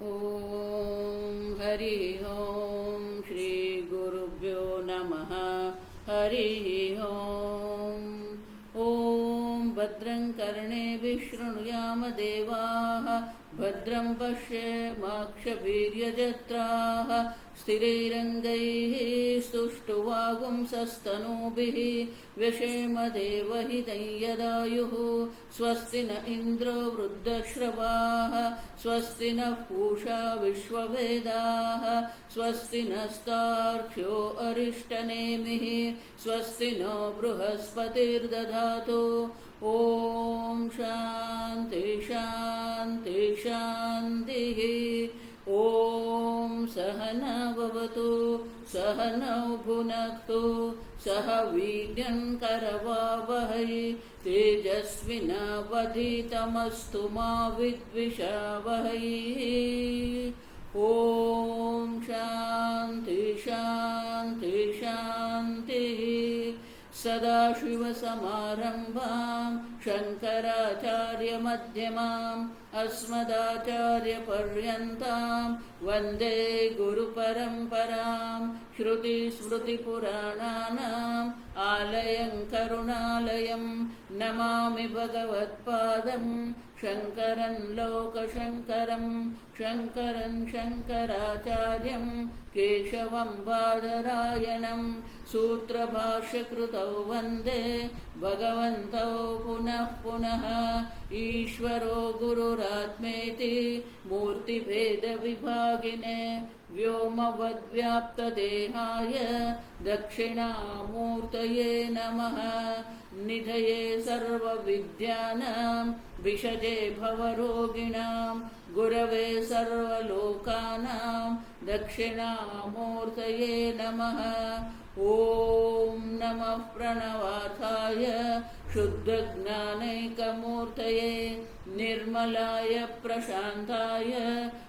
ॐ हरि ओं श्री गुरुभ्यो नमः। हरि ओं। ॐ भद्रं कर्णेभिः शृणुयाम देवाः, भद्रं पश्येमाक्षभिर्यजत्राः, स्थिरैरङ्गैः स्तुष्टुवागुंसस्तनूभिः व्यशेम देवहितं यदायुः। स्वस्ति न इन्द्रो वृद्धश्रवाः, स्वस्ति नः पूषा विश्ववेदाः, स्वस्ति नस्तार्क्ष्यो अरिष्टनेमिः, स्वस्ति नो बृहस्पतिर्दधातु। ॐ शान्ति शान्ति शान्तिः। ॐ सहना भवतु, सहनौ भुनक्तु, सह वीर्यं करवावहै, तेजस्विनावधीतमस्तु मा विद्विषावहै। ॐ शान्ति शान्ति शान्तिः। सदाशिवसमारम्भां शङ्कराचार्यमध्यमाम् अस्मदाचार्यपर्यन्तां वन्दे गुरुपरम्परां। श्रुतिस्मृतिपुराणानाम् आलयं करुणालयं नमामि भगवत्पादं शङ्करं लोकशङ्करं, शङ्करं शङ्कराचार्यं केशवं बादरायणं। सूत्रभाष्यकृतौ वन्दे भगवन्तौ पुनः पुनः। ईश्वरो गुरुरात्मेति मूर्तिभेदविभागिने, व्योमवद्व्याप्तदेहाय दक्षिणामूर्तये नमः। निधये सर्वविद्यानां विषजे भवरोगिणां, गुरवे सर्वलोकानां दक्षिणामूर्तये नमः। ॐ नमः प्रणवार्थाय शुद्धज्ञानैकमूर्तये, निर्मलाय प्रशान्ताय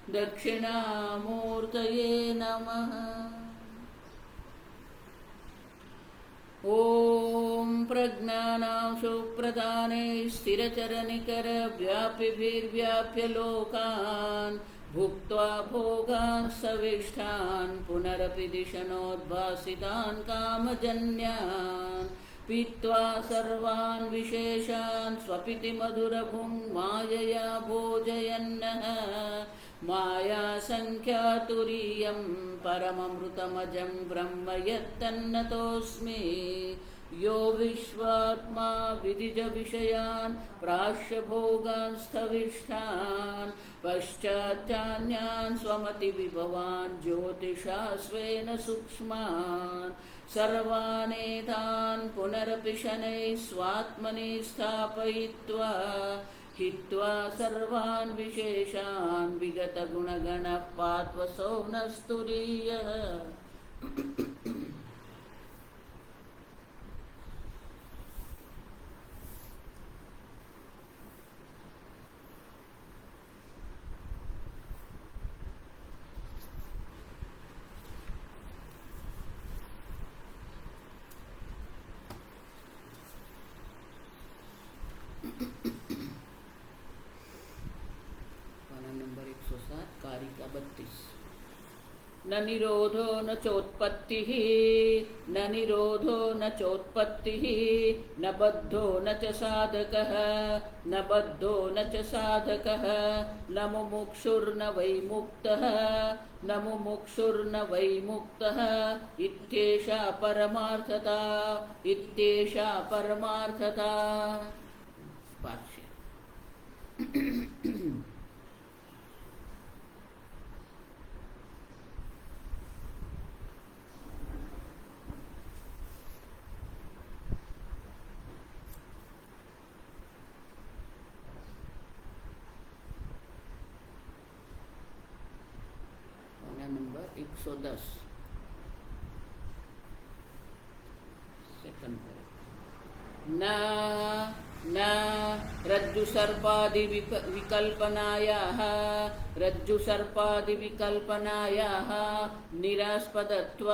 दक्षिणामूर्तये नमः। ॐ प्रज्ञानां सुप्रदाने स्थिरचरनिकरव्यापिभिर्व्याप्य लोकान्, भुक्त्वा भोगान् सविष्ठान् पुनरपि दिशनोद्भासितान् कामजन्यान्, पीत्वा सर्वान् विशेषान् स्वपिति मधुरभुङ् मायया भोजयन्नः। मायासङ्ख्यातुरीयं परममृतमजं ब्रह्म यत्तन्नतोऽस्मि। यो विश्वात्मा विदिजविषयान् प्राश्यभोगान् स्थविष्ठान्, पश्चाच्चान्यान् स्वमतिविभवान् ज्योतिषा स्वेन सूक्ष्मान्। सर्वानेतान् पुनरपि शनैः स्वात्मनि स्थापयित्वा, हित्वा सर्वान् विशेषान् विगतगुणगणः पात्वसौ नस्तुरीयः। नंबर 107 कारिका 32। न निरोधो न चोत्पत्तिः, न निरोधो न चोत्पत्तिः, न बद्धो न च साधकः, न बद्धो न च साधकः, न मुमुक्षुर्न वै मुक्तः, न मुमुक्षुर्न वै मुक्तः। इत्येषा परमार्थता, इत्येषा परमार्थता। भाष्य। Number 110 second. न न रज्जु सर्पादि विकल्पनायाः रज्जु सर्पादि विकल्पनायाः निरास्पदत्व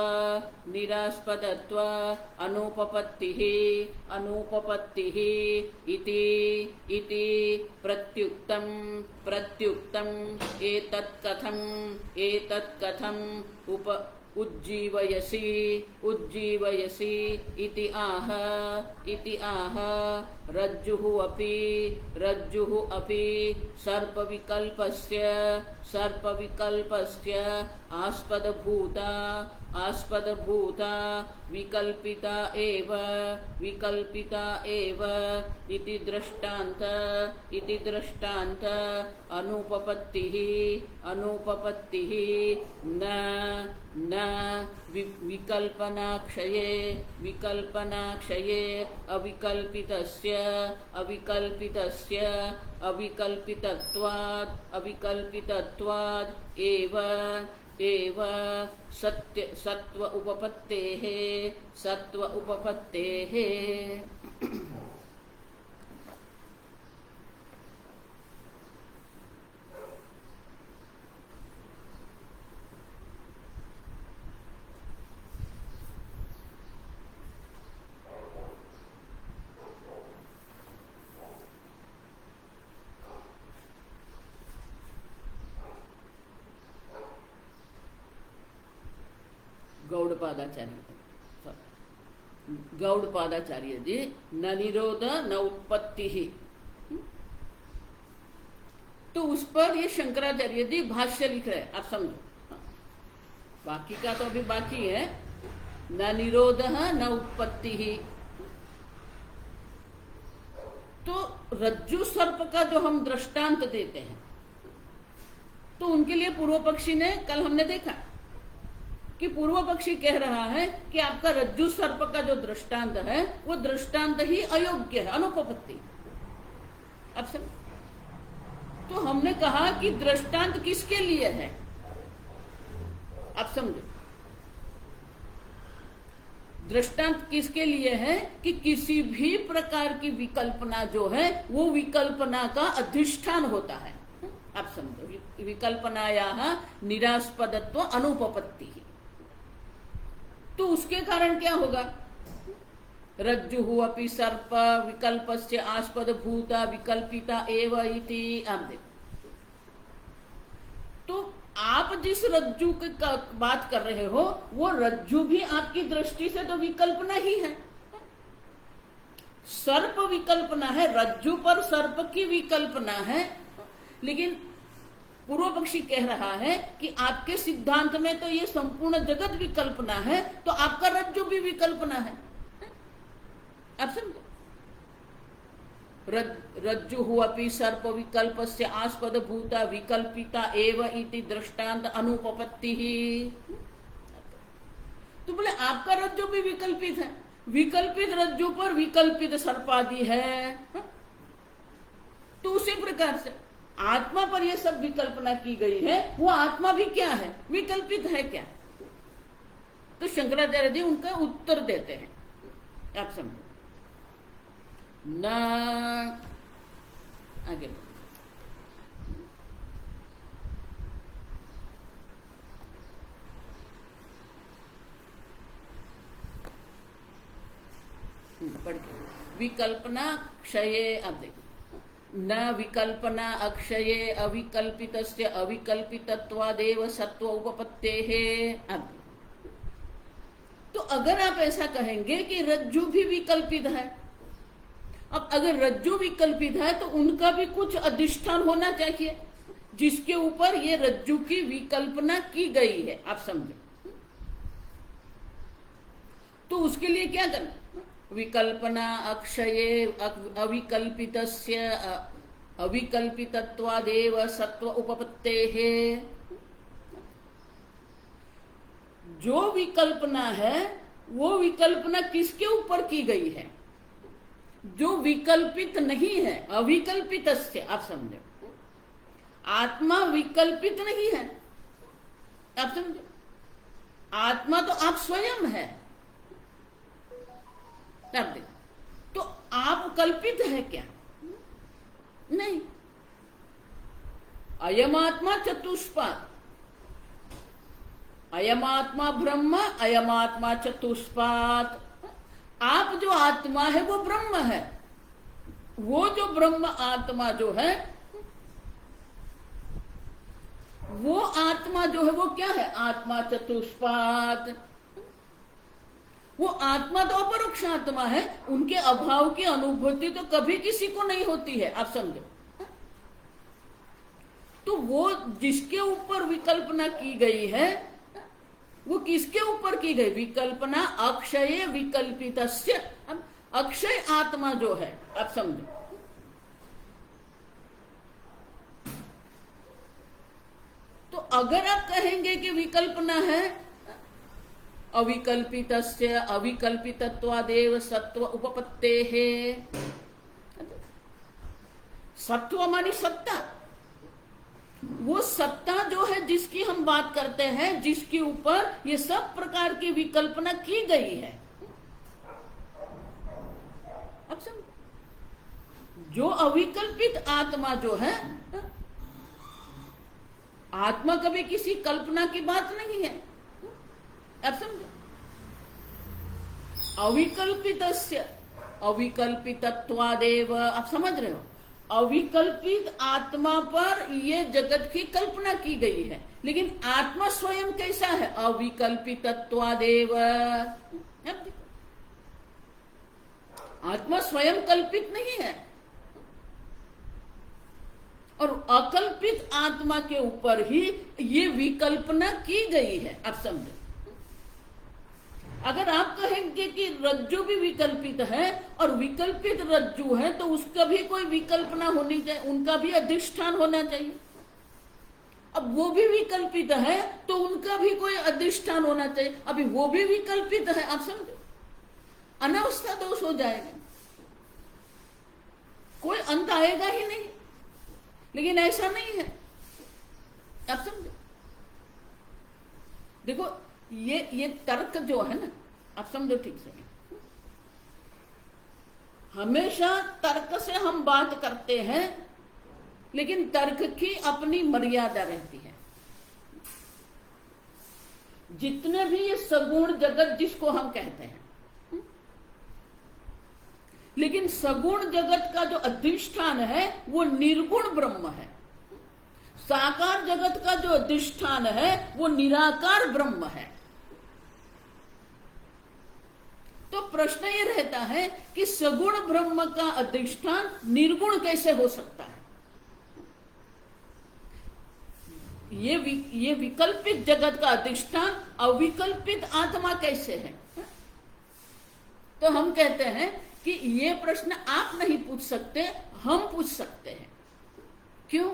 अनुपपत्तिः इति प्रत्युक्तम् एतत् कथम् उज्जीवयसि इति आह रज्जुः अपि सर्पविकल्पस्य आस्पदभूता विकल्पिता एव इति दृष्टान्त अनुपपत्तिः न विकल्पनाक्षये अविकल्पितत्वाद् एव सत्व उपपत्तेः गौड़पादाचार्य जी न निरोध न उत्पत्ति ही, तो उस पर ये शंकराचार्य जी भाष्य लिख रहे हैं, आप समझो। बाकी का तो अभी बाकी है। न निरोध न उत्पत्ति ही, तो रज्जु सर्प का जो हम दृष्टांत देते हैं, तो उनके लिए पूर्व पक्षी ने, कल हमने देखा कि पूर्व पक्षी कह रहा है कि आपका रज्जु सर्प का जो दृष्टांत है वो दृष्टांत ही अयोग्य है, अनुपपत्ति। अब समझ, तो हमने कहा कि दृष्टांत किसके लिए है, आप समझो। दृष्टांत किसके लिए है कि किसी भी प्रकार की विकल्पना जो है वो विकल्पना का अधिष्ठान होता है, आप समझो। विकल्पनायाः निरास्पदत्व अनुपपत्ति, तो उसके कारण क्या होगा, रज्जुः अपि सर्प विकल्पस्य आस्पदभूता विकल्पिता एव इति। आप देखो, तो आप जिस रज्जु की बात कर रहे हो वो रज्जु भी आपकी दृष्टि से तो विकल्पना ही है, सर्प विकल्पना है, रज्जु पर सर्प की विकल्पना है। लेकिन पूर्व पक्षी कह रहा है कि आपके सिद्धांत में तो ये संपूर्ण जगत विकल्पना है, तो आपका रज्जु भी विकल्पना है, आप समझो। रज्जुः अपि सर्प विकल्पस्य आस्पदभूता विकल्पिता एव इति दृष्टांत अनुपपत्तिः। तो बोले आपका रज्जु भी विकल्पित है, विकल्पित रज्जु पर विकल्पित सर्पादि है, तो उसी प्रकार से आत्मा पर यह सब विकल्पना की गई है, वो आत्मा भी क्या है, विकल्पित है क्या। तो शंकराचार्य जी उनका उत्तर देते हैं, आप समझो। न आगे विकल्पना क्षये, अब देखो, न विकल्पना अक्षये अविकल्पितस्य अविकल्पितत्वादेव सत्व उपपत्तेः। अब तो अगर आप ऐसा कहेंगे कि रज्जु भी विकल्पित है, अब अगर रज्जु विकल्पित है तो उनका भी कुछ अधिष्ठान होना चाहिए जिसके ऊपर ये रज्जु की विकल्पना की गई है, आप समझो। तो उसके लिए क्या करना, विकल्पना अक्षये अविकल्पितस्य अविकल्पितत्वादेव सत्व उपपत्तेः। जो विकल्पना है वो विकल्पना किसके ऊपर की गई है, जो विकल्पित नहीं है, अविकल्पितस्य, आप समझो। आत्मा विकल्पित नहीं है, आप समझो। आत्मा तो आप स्वयं है, तो आप कल्पित है क्या? नहीं। अयमात्मा चतुष्पाद, अयमात्मा ब्रह्म, अयमात्मा चतुष्पाद। आप जो आत्मा है वो ब्रह्म है। वो जो ब्रह्म आत्मा जो है, वो आत्मा जो है वो क्या है? आत्मा चतुष्पाद। वो आत्मा तो अपरोक्ष आत्मा है, उनके अभाव की अनुभूति तो कभी किसी को नहीं होती है, आप समझो। तो वो जिसके ऊपर विकल्पना की गई है, वो किसके ऊपर की गई विकल्पना? अक्षय विकल्पितस्य। अक्षय आत्मा जो है, आप समझो। तो अगर आप कहेंगे कि विकल्पना है, अविकल्पितस्य अविकल्पितत्वादेव सत्व उपपत्तेः। सत्व मानी सत्ता। वो सत्ता जो है जिसकी हम बात करते हैं, जिसके ऊपर ये सब प्रकार की विकल्पना की गई है। अब समझो, जो अविकल्पित आत्मा जो है, आत्मा कभी किसी कल्पना की बात नहीं है। अब समझो, अविकल्पितस्य अविकल्पितत्वादेव, आप समझ रहे हो? अविकल्पित आत्मा पर ये जगत की कल्पना की गई है, लेकिन आत्मा स्वयं कैसा है? अविकल्पितत्वादेव। आत्मा स्वयं कल्पित नहीं है, और अकल्पित आत्मा के ऊपर ही ये विकल्पना की गई है। आप समझो, अगर आप कहेंगे कि रज्जु भी विकल्पित है और विकल्पित रज्जु है, तो उसका भी कोई विकल्पना होनी चाहिए, उनका भी अधिष्ठान होना चाहिए। अब वो भी विकल्पित है तो उनका भी कोई अधिष्ठान होना चाहिए। अभी वो भी विकल्पित है, आप समझो, अनावस्था दोष हो जाएगा, कोई अंत आएगा ही नहीं। लेकिन ऐसा नहीं है, आप समझो। देखो, ये तर्क जो है ना, आप समझो ठीक से, हमेशा तर्क से हम बात करते हैं, लेकिन तर्क की अपनी मर्यादा रहती है। जितने भी ये सगुण जगत जिसको हम कहते हैं, लेकिन सगुण जगत का जो अधिष्ठान है वो निर्गुण ब्रह्म है। साकार जगत का जो अधिष्ठान है वो निराकार ब्रह्म है। तो प्रश्न ये रहता है कि सगुण ब्रह्म का अधिष्ठान निर्गुण कैसे हो सकता है? ये विकल्पित जगत का अधिष्ठान अविकल्पित आत्मा कैसे है? तो हम कहते हैं कि ये प्रश्न आप नहीं पूछ सकते, हम पूछ सकते हैं। क्यों?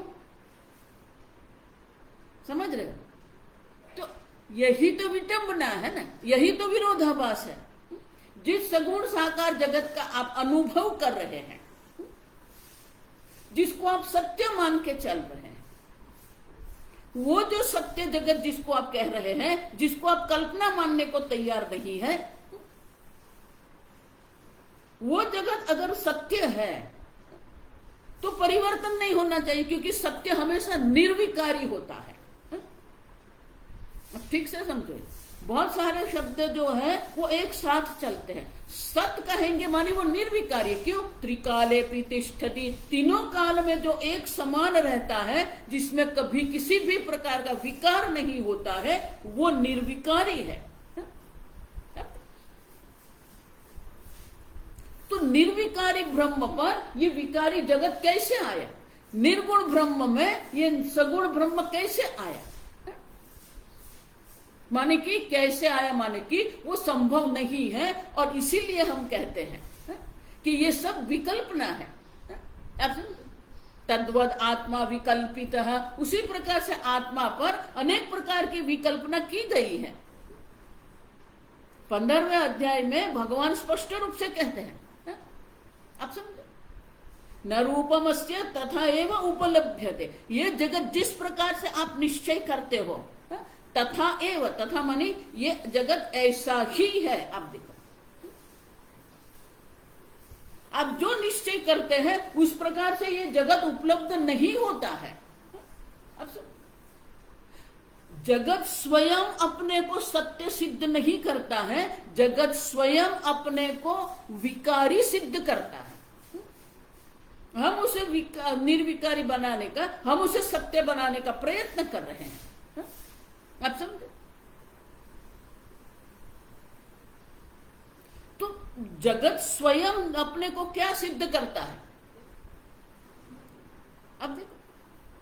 समझ रहे हो? तो यही तो विडंबना है ना, यही तो विरोधाभास है। जिस सगुण साकार जगत का आप अनुभव कर रहे हैं, जिसको आप सत्य मान के चल रहे हैं, वो जो सत्य जगत जिसको आप कह रहे हैं, जिसको आप कल्पना मानने को तैयार नहीं है, वो जगत अगर सत्य है तो परिवर्तन नहीं होना चाहिए, क्योंकि सत्य हमेशा निर्विकारी होता है। ठीक से समझो, बहुत सारे शब्द जो है वो एक साथ चलते हैं। सत्य कहेंगे माने वो निर्विकारी। क्यों? त्रिकाले प्रतिष्ठति, तीनों काल में जो एक समान रहता है, जिसमें कभी किसी भी प्रकार का विकार नहीं होता है, वो निर्विकारी है। तो निर्विकारी ब्रह्म पर ये विकारी जगत कैसे आया? निर्गुण ब्रह्म में ये सगुण ब्रह्म कैसे आया? माने कि कैसे आया, माने कि वो संभव नहीं है, और इसीलिए हम कहते हैं कि ये सब विकल्पना है। तद्वद आत्मा विकल्पित है, उसी प्रकार से आत्मा पर अनेक प्रकार की विकल्पना की गई है। 15वें अध्याय में भगवान स्पष्ट रूप से कहते हैं, आप समझो, न रूपमस्य तथा एवं उपलभ्यते। ये जगत जिस प्रकार से आप निश्चय करते हो, तथा एव, तथा मानी ये जगत ऐसा ही है। आप देखो, आप जो निश्चय करते हैं उस प्रकार से ये जगत उपलब्ध नहीं होता है। अब जगत स्वयं अपने को सत्य सिद्ध नहीं करता है, जगत स्वयं अपने को विकारी सिद्ध करता है। हम उसे निर्विकारी बनाने का, हम उसे सत्य बनाने का प्रयत्न कर रहे हैं। आप समझे? तो जगत स्वयं अपने को क्या सिद्ध करता है? अब देखो,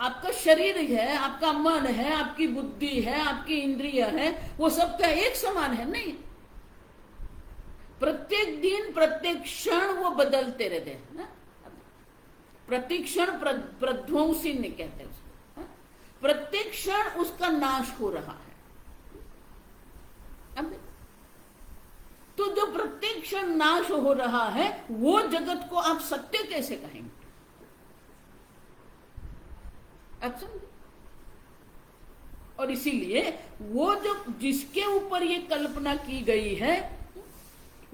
आपका शरीर है, आपका मन है, आपकी बुद्धि है, आपकी इंद्रिय है, वो सब क्या एक समान है? नहीं। प्रत्येक दिन प्रत्येक क्षण वो बदलते रहते हैं ना। प्रतिक्षण प्रध्वंसी ने कहते हैं उसको। प्रत्येक क्षण उसका नाश हो रहा है। अब तो जो प्रत्येक क्षण नाश हो रहा है वो जगत को आप सत्य कैसे कहेंगे? आप समझे? और इसीलिए वो जो जिसके ऊपर ये कल्पना की गई है,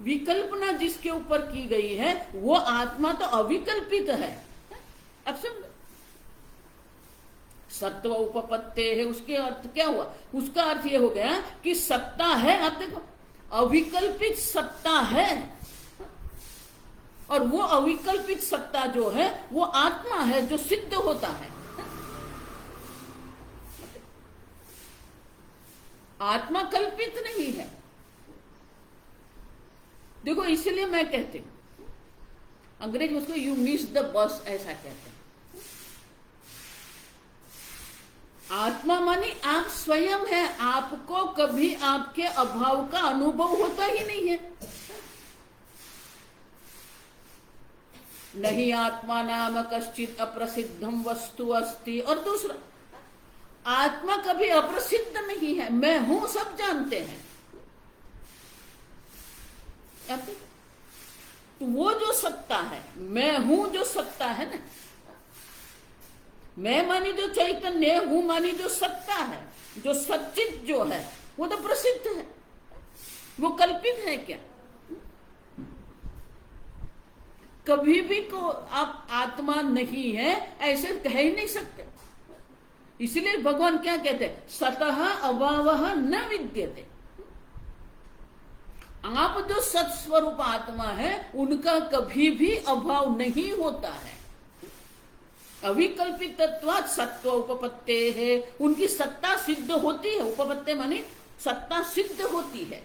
विकल्पना जिसके ऊपर की गई है, वो आत्मा तो अविकल्पित है। अब समझो, सत्व उपपत्ते है, उसके अर्थ क्या हुआ? उसका अर्थ ये हो गया कि सत्ता है। अब देखो, अविकल्पित सत्ता है, और वो अविकल्पित सत्ता जो है वो आत्मा है जो सिद्ध होता है। आत्मा कल्पित नहीं है। देखो, इसलिए मैं कहती हूं, अंग्रेज में उसको यू मिस द बस ऐसा कहते हैं। आत्मा मानी आप स्वयं है, आपको कभी आपके अभाव का अनुभव होता ही नहीं है। नहीं आत्मा नाम कश्चित अप्रसिद्धम वस्तु अस्ति। और दूसरा, आत्मा कभी अप्रसिद्ध नहीं है, मैं हूं सब जानते हैं। तो वो जो सत्ता है, मैं हूं जो सत्ता है ना, मैं मानी जो चैतन्य, हूं मानी जो सत्ता है, जो सच्चित जो है, वो तो प्रसिद्ध है। वो कल्पित है क्या? कभी भी को आप आत्मा नहीं है ऐसे कह ही नहीं सकते। इसलिए भगवान क्या कहते हैं? सतः अभावः न विद्यते। आप जो सत्स्वरूप आत्मा है उनका कभी भी अभाव नहीं होता है। अविकल्पित तत्वात् सत्व उपपत्ते है, उनकी सत्ता सिद्ध होती है। उपपत्ते माने सत्ता सिद्ध होती है,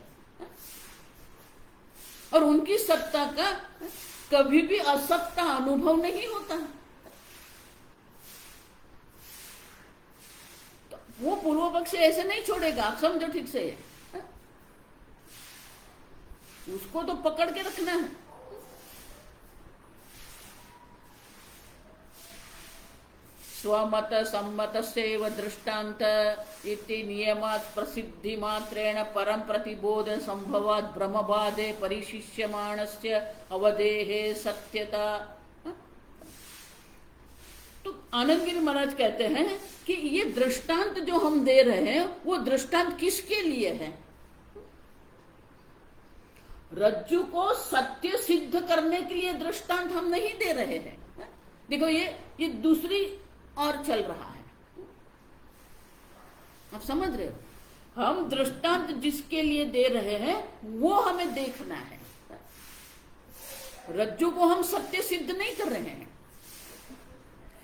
और उनकी सत्ता का कभी भी असत्ता अनुभव नहीं होता। तो वो पूर्व पक्ष ऐसे नहीं छोड़ेगा, आप समझो ठीक से, उसको तो पकड़ के रखना है। स्वमत सम्मत सेव दृष्टांत इति नियमात् प्रसिद्धि मात्रेण परम प्रतिबोध संभवात् ब्रह्मवादे परिशिष्यमाणस्य अवधेहे सत्यता। तो आनंद गिरि महाराज कहते हैं कि ये दृष्टांत जो हम दे रहे हैं वो दृष्टांत किसके लिए है? रज्जु को सत्य सिद्ध करने के लिए दृष्टांत हम नहीं दे रहे हैं। देखो, ये दूसरी और चल रहा है, आप समझ रहे हो? हम दृष्टांत जिसके लिए दे रहे हैं वो हमें देखना है। रज्जु को हम सत्य सिद्ध नहीं कर रहे हैं,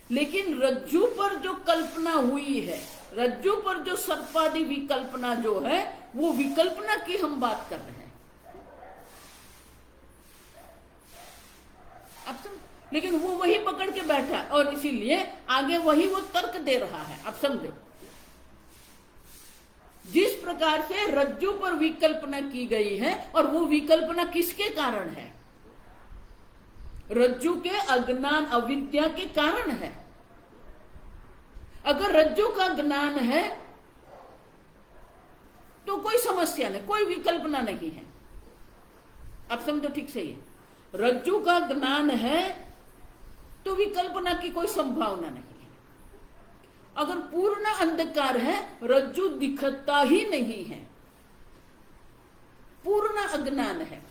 लेकिन रज्जु पर जो कल्पना हुई है, रज्जु पर जो सर्पादि विकल्पना जो है, वो विकल्पना की हम बात कर रहे हैं। अब लेकिन वो वही पकड़ के बैठा, और इसीलिए आगे वही वो तर्क दे रहा है। आप समझो, जिस प्रकार से रज्जु पर विकल्पना की गई है, और वो विकल्पना किसके कारण है? रज्जु के अज्ञान अविद्या के कारण है। अगर रज्जु का ज्ञान है तो कोई समस्या नहीं, कोई विकल्पना नहीं है। आप समझो ठीक से, ये रज्जु का ज्ञान है तो विकल्पना की कोई संभावना नहीं है। अगर पूर्ण अंधकार है, रज्जु दिखता ही नहीं है, पूर्ण अज्ञान है,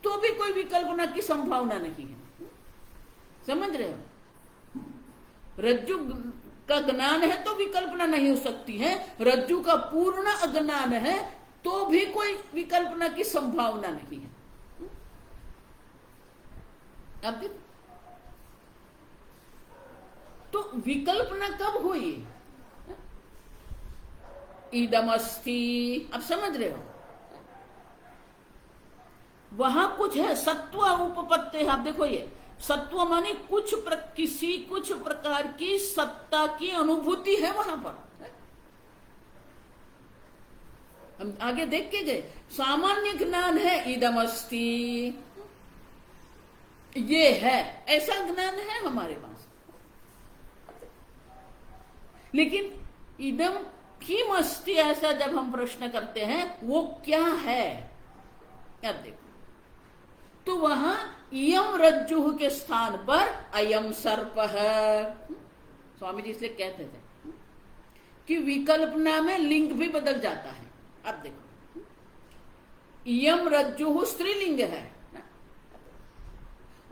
तो भी कोई विकल्पना की संभावना नहीं है। समझ रहे हो? रज्जु का ज्ञान है तो विकल्पना नहीं हो सकती है, रज्जु का पूर्ण अज्ञान है तो भी कोई विकल्पना की संभावना नहीं है। अब तो विकल्पना कब हुई? इदमस्ति, अब समझ रहे हो? वहां कुछ है, सत्व उपपत्ति है। आप देखो, ये सत्व माने किसी कुछ प्रकार की सत्ता की अनुभूति है वहां पर। हम आगे देख के गए, सामान्य ज्ञान है इदमस्ति, ये है, ऐसा ज्ञान है हमारे पास। लेकिन इदम की मस्ती, ऐसा जब हम प्रश्न करते हैं वो क्या है, क्या देखो, तो वहां इयम रज्जु के स्थान पर अयम सर्प है। स्वामी जी इसलिए कहते थे कि विकल्पना में लिंग भी बदल जाता है। अब देखो, इयम रज्जु स्त्रीलिंग है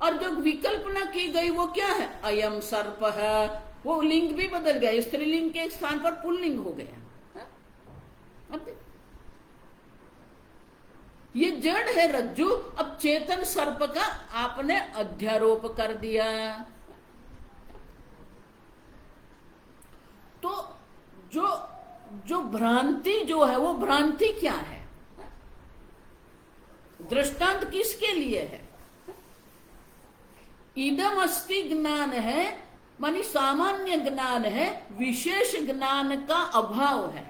और जो विकल्पना की गई वो क्या है? अयम सर्प है। वो लिंग भी बदल गया, स्त्रीलिंग के स्थान पर पुल्लिंग हो गया। अब देखो, ये जड़ है रज्जु, अब चेतन सर्प का आपने अध्यारोप कर दिया। तो जो भ्रांति जो है वो भ्रांति क्या है? दृष्टांत किसके लिए है? इदम अस्ति ज्ञान है, मानी सामान्य ज्ञान है, विशेष ज्ञान का अभाव है।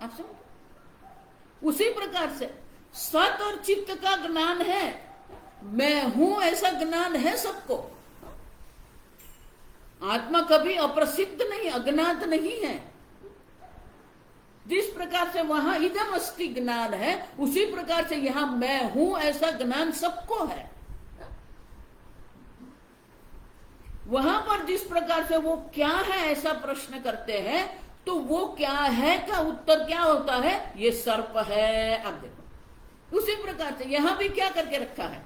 आप समझ? उसी प्रकार से सत और चित्त का ज्ञान है, मैं हूं ऐसा ज्ञान है सबको। आत्मा कभी अप्रसिद्ध नहीं, अज्ञात नहीं है। जिस प्रकार से वहां इदम अस्ति ज्ञान है, उसी प्रकार से यहां मैं हूं ऐसा ज्ञान सबको है। वहां पर जिस प्रकार से वो क्या है ऐसा प्रश्न करते हैं, तो वो क्या है का उत्तर क्या होता है? ये सर्प है। अब देखो, उसी प्रकार से यहां भी क्या करके रखा है?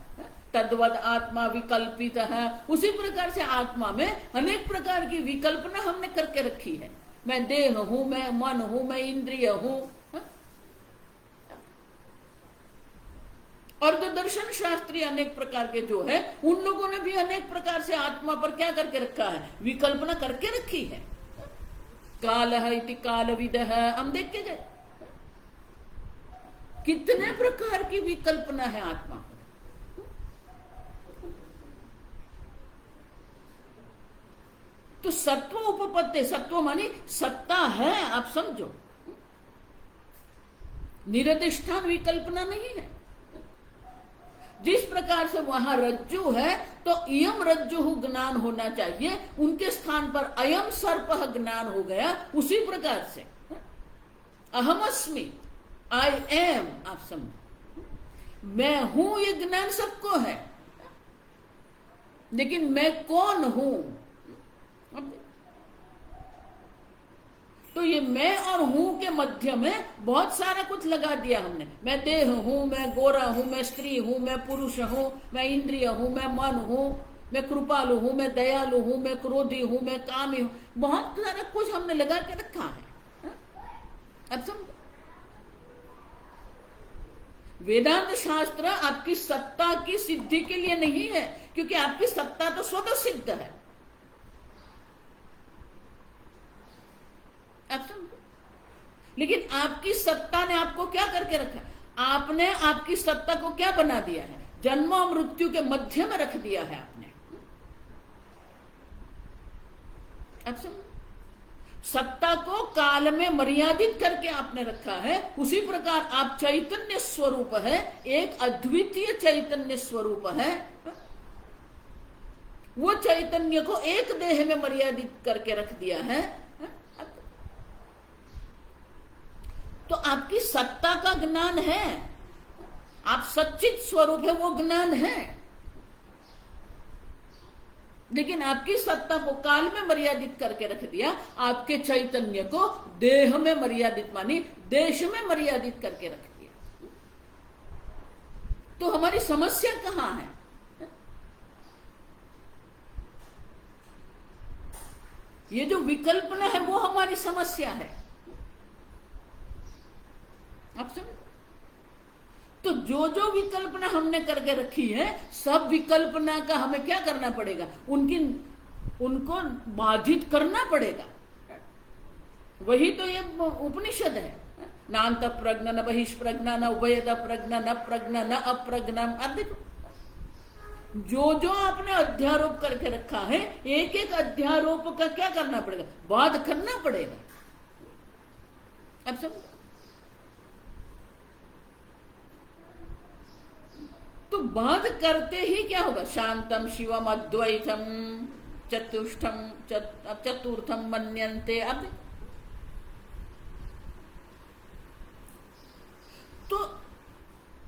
तद्वद आत्मा विकल्पित है। उसी प्रकार से आत्मा में अनेक प्रकार की विकल्पना हमने करके रखी है। मैं देह हूं, मैं मन हूं, मैं इंद्रिय हूं। और जो दर्शन शास्त्री अनेक प्रकार के जो है, उन लोगों ने भी अनेक प्रकार से आत्मा पर क्या करके रखा है? विकल्पना करके रखी है। काल है इति कालविद है, हम देख के गए कितने प्रकार की विकल्पना है आत्मा। तो सत्व उपपत्ति, सत्व मानी सत्ता है, आप समझो, निरधिष्ठान विकल्पना नहीं है। जिस प्रकार से वहां रज्जु है तो इयम रज्जु ज्ञान होना चाहिए, उनके स्थान पर अयम सर्प ज्ञान हो गया। उसी प्रकार से अहमस्मि, आई एम, आप समझो, मैं हूं, ये ज्ञान सबको है, लेकिन मैं कौन हूं? तो ये मैं और हूं के मध्य में बहुत सारा कुछ लगा दिया हमने। मैं देह हूं, मैं गोरा हूं, मैं स्त्री हूं, मैं पुरुष हूं, मैं इंद्रिय हूं, मैं मन हूं, मैं कृपालु हूं, मैं दयालु हूं, मैं क्रोधी हूं, मैं कामी हूं। बहुत सारा कुछ हमने लगा के रखा है। अब समझो, वेदांत शास्त्र आपकी सत्ता की सिद्धि के लिए नहीं है, क्योंकि आपकी सत्ता तो स्वतः सिद्ध है। लेकिन आपकी सत्ता ने आपको क्या करके रखा? आपने आपकी सत्ता को क्या बना दिया है? जन्म और मृत्यु के मध्य में रख दिया है आपने। सत्ता को काल में मर्यादित करके आपने रखा है। उसी प्रकार आप चैतन्य स्वरूप है, एक अद्वितीय चैतन्य स्वरूप है। वो चैतन्य को एक देह में मर्यादित करके रख दिया है। तो आपकी सत्ता का ज्ञान है, आप सच्चित स्वरूप है, वो ज्ञान है। लेकिन आपकी सत्ता को काल में मर्यादित करके रख दिया, आपके चैतन्य को देह में मर्यादित, मानी देश में मर्यादित करके रख दिया। तो हमारी समस्या कहाँ है? ये जो विकल्पना है वो हमारी समस्या है। आप समझ? तो जो जो विकल्पना हमने करके रखी है, सब विकल्पना का हमें क्या करना पड़ेगा? उनको बाधित करना पड़ेगा। वही तो ये उपनिषद है। नान्त प्रज्ञ न बहिष्प्रज्ञ न उभयत प्रज्ञ न प्रज्ञ न अप्रज्ञ। देखो, जो जो आपने अध्यारोप करके रखा है, एक एक अध्यारोप का क्या करना पड़ेगा? बाध करना पड़ेगा। अब समझ? तो बाध करते ही क्या होगा? शांतम शिवम अद्वैतम चतुर्थम मन्यन्ते। अब तो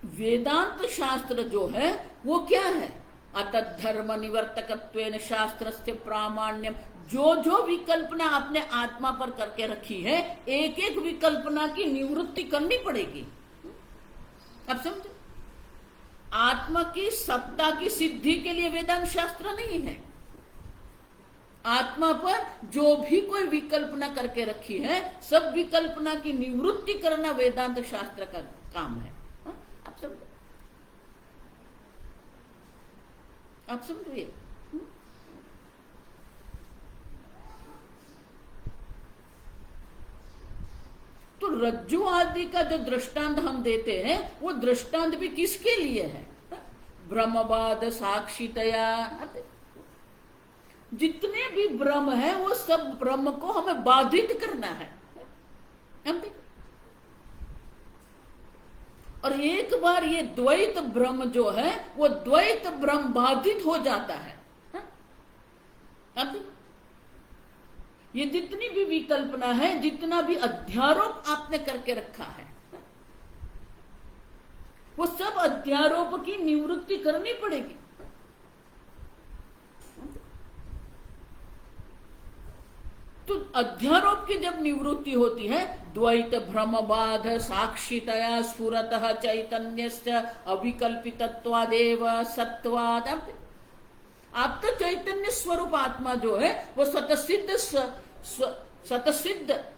वेदांत शास्त्र जो है वो क्या है? अतद्धर्म निवर्तकत्वेन शास्त्रस्य प्रामाण्यम। जो जो विकल्पना आपने आत्मा पर करके रखी है, एक एक विकल्पना की निवृत्ति करनी पड़ेगी। अब समझो, आत्मा की सत्ता की सिद्धि के लिए वेदांत शास्त्र नहीं है। आत्मा पर जो भी कोई विकल्पना करके रखी है, सब विकल्पना की निवृत्ति करना वेदांत शास्त्र का काम है। आप समझो? आप समझिए। तो रज्जु आदि का जो दृष्टांत हम देते हैं, वो दृष्टांत भी किसके लिए है? ब्रह्मवाद साक्षितया। जितने भी ब्रह्म है, वो सब ब्रह्म को हमें बाधित करना है। और एक बार ये द्वैत ब्रह्म जो है, वो द्वैत ब्रह्म बाधित हो जाता है। अब ये जितनी भी विकल्पना है, जितना भी अध्यारोप आपने करके रखा है, वो सब अध्यारोप की निवृत्ति करनी पड़ेगी। तो अध्यारोप की जब निवृत्ति होती है, द्वैत भ्रमबाध साक्षितया स्फुरतः चैतन्यस्य अविकल्पितत्वादेव सत्वाद। आप तो चैतन्य स्वरूप आत्मा जो है, वो स्वतसिद्ध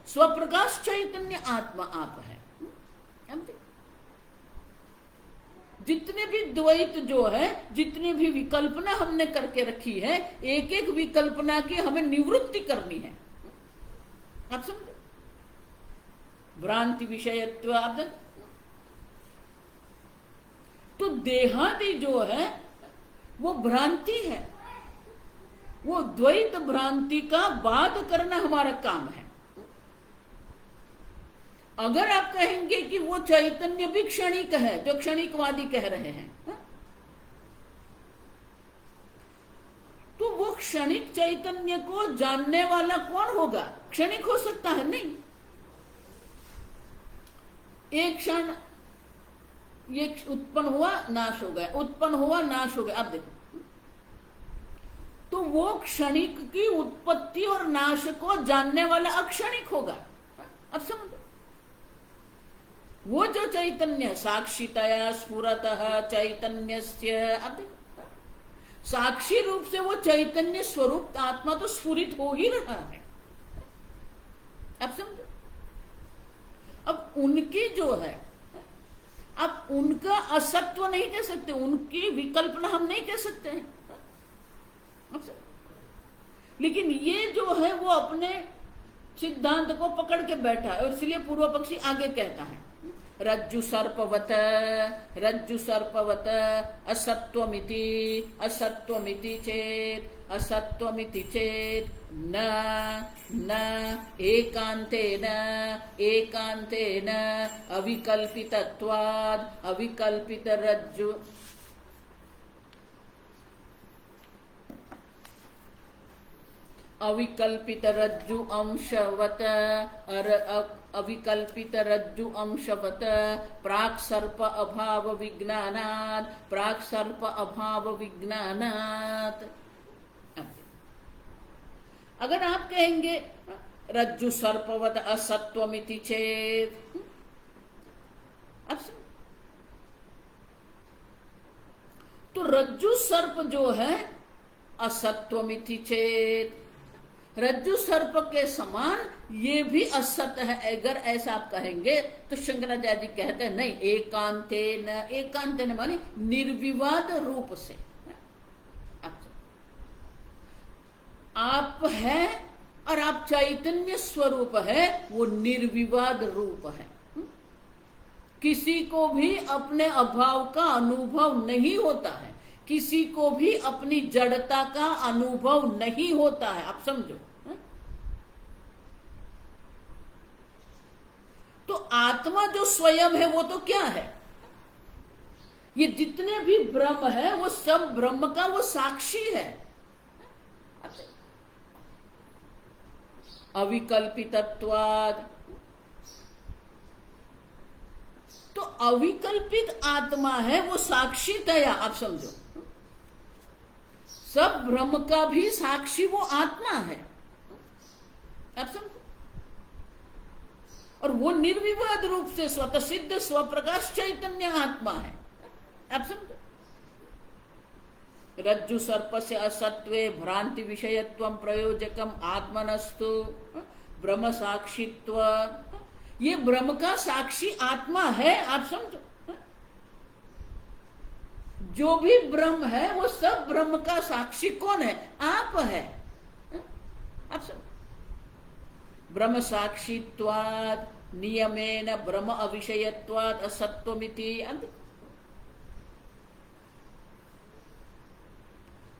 स्वप्रकाश चैतन्य आत्मा आप है। जितने भी द्वैत जो है, जितनी भी विकल्पना हमने करके रखी है, एक एक विकल्पना की हमें निवृत्ति करनी है। आप समझे? भ्रांति विषयत्व। आप तो देहादि जो है वो भ्रांति है। वो द्वैत भ्रांति का बाध करना हमारा काम है। अगर आप कहेंगे कि वो चैतन्य भी क्षणिक है, जो क्षणिकवादी कह रहे हैं, तो वो क्षणिक चैतन्य को जानने वाला कौन होगा? क्षणिक हो सकता है? नहीं। एक क्षण ये उत्पन्न हुआ, नाश हो गया, उत्पन्न हुआ, नाश हो गया। अब देखो, तो वो क्षणिक की उत्पत्ति और नाश को जानने वाला अक्षणिक होगा। अब समझो, वो जो चैतन्य साक्षितया स्फुरतः चैतन्यस्य। अब साक्षी रूप से वो चैतन्य स्वरूप आत्मा तो स्फुरित हो ही रहा है। अब समझो, अब उनकी जो है, आप उनका असत्व नहीं कह सकते, उनकी विकल्पना हम नहीं कह सकते हैं। लेकिन ये जो है वो अपने सिद्धांत को पकड़ के बैठा है, और इसलिए पूर्व पक्षी आगे कहता है, रज्जु सर्पवत असत्वमिति असत्वमिति चेत न एकांतेन अविकल्पितत्वाद अविकल्पित रज्जु अविकल्पित रज्जु अंशवत अविकल्पित रज्जु अंशवत प्राक सर्प अभाव विज्ञानात्। अगर आप कहेंगे रज्जु सर्पवत असत्वमिति चेत, तो रज्जु सर्प जो है असत्वमिति चेत, रज्जु सर्प के समान ये भी असत है, अगर ऐसा आप कहेंगे तो शंकराचार्य जी कहते हैं नहीं, एकांते न माने निर्विवाद रूप से आप है और आप चैतन्य स्वरूप है, वो निर्विवाद रूप है। किसी को भी अपने अभाव का अनुभव नहीं होता है, किसी को भी अपनी जड़ता का अनुभव नहीं होता है, आप समझो। तो आत्मा जो स्वयं है वो तो क्या है, ये जितने भी ब्रह्म है वो सब ब्रह्म का वो साक्षी है। अविकल्पितत्वाद, तो अविकल्पित आत्मा है वो साक्षी तया, आप समझो। सब ब्रह्म का भी साक्षी वो आत्मा है, आप समझो। और वो निर्विवाद रूप से स्वतः सिद्ध स्वप्रकाश चैतन्य आत्मा है, आप समझो। रज्जु सर्प से असत्वे भ्रांति विषयत्वं प्रयोजकम आत्मनस्तु ब्रह्म साक्षित्व, ये ब्रह्म का साक्षी आत्मा है, आप समझो। जो भी ब्रह्म है वो सब ब्रह्म का साक्षी कौन है, आप है, आप समझो। ब्रह्म साक्षित्वाद नियमेन ब्रह्म अविषयत्वाद असत्वमिति।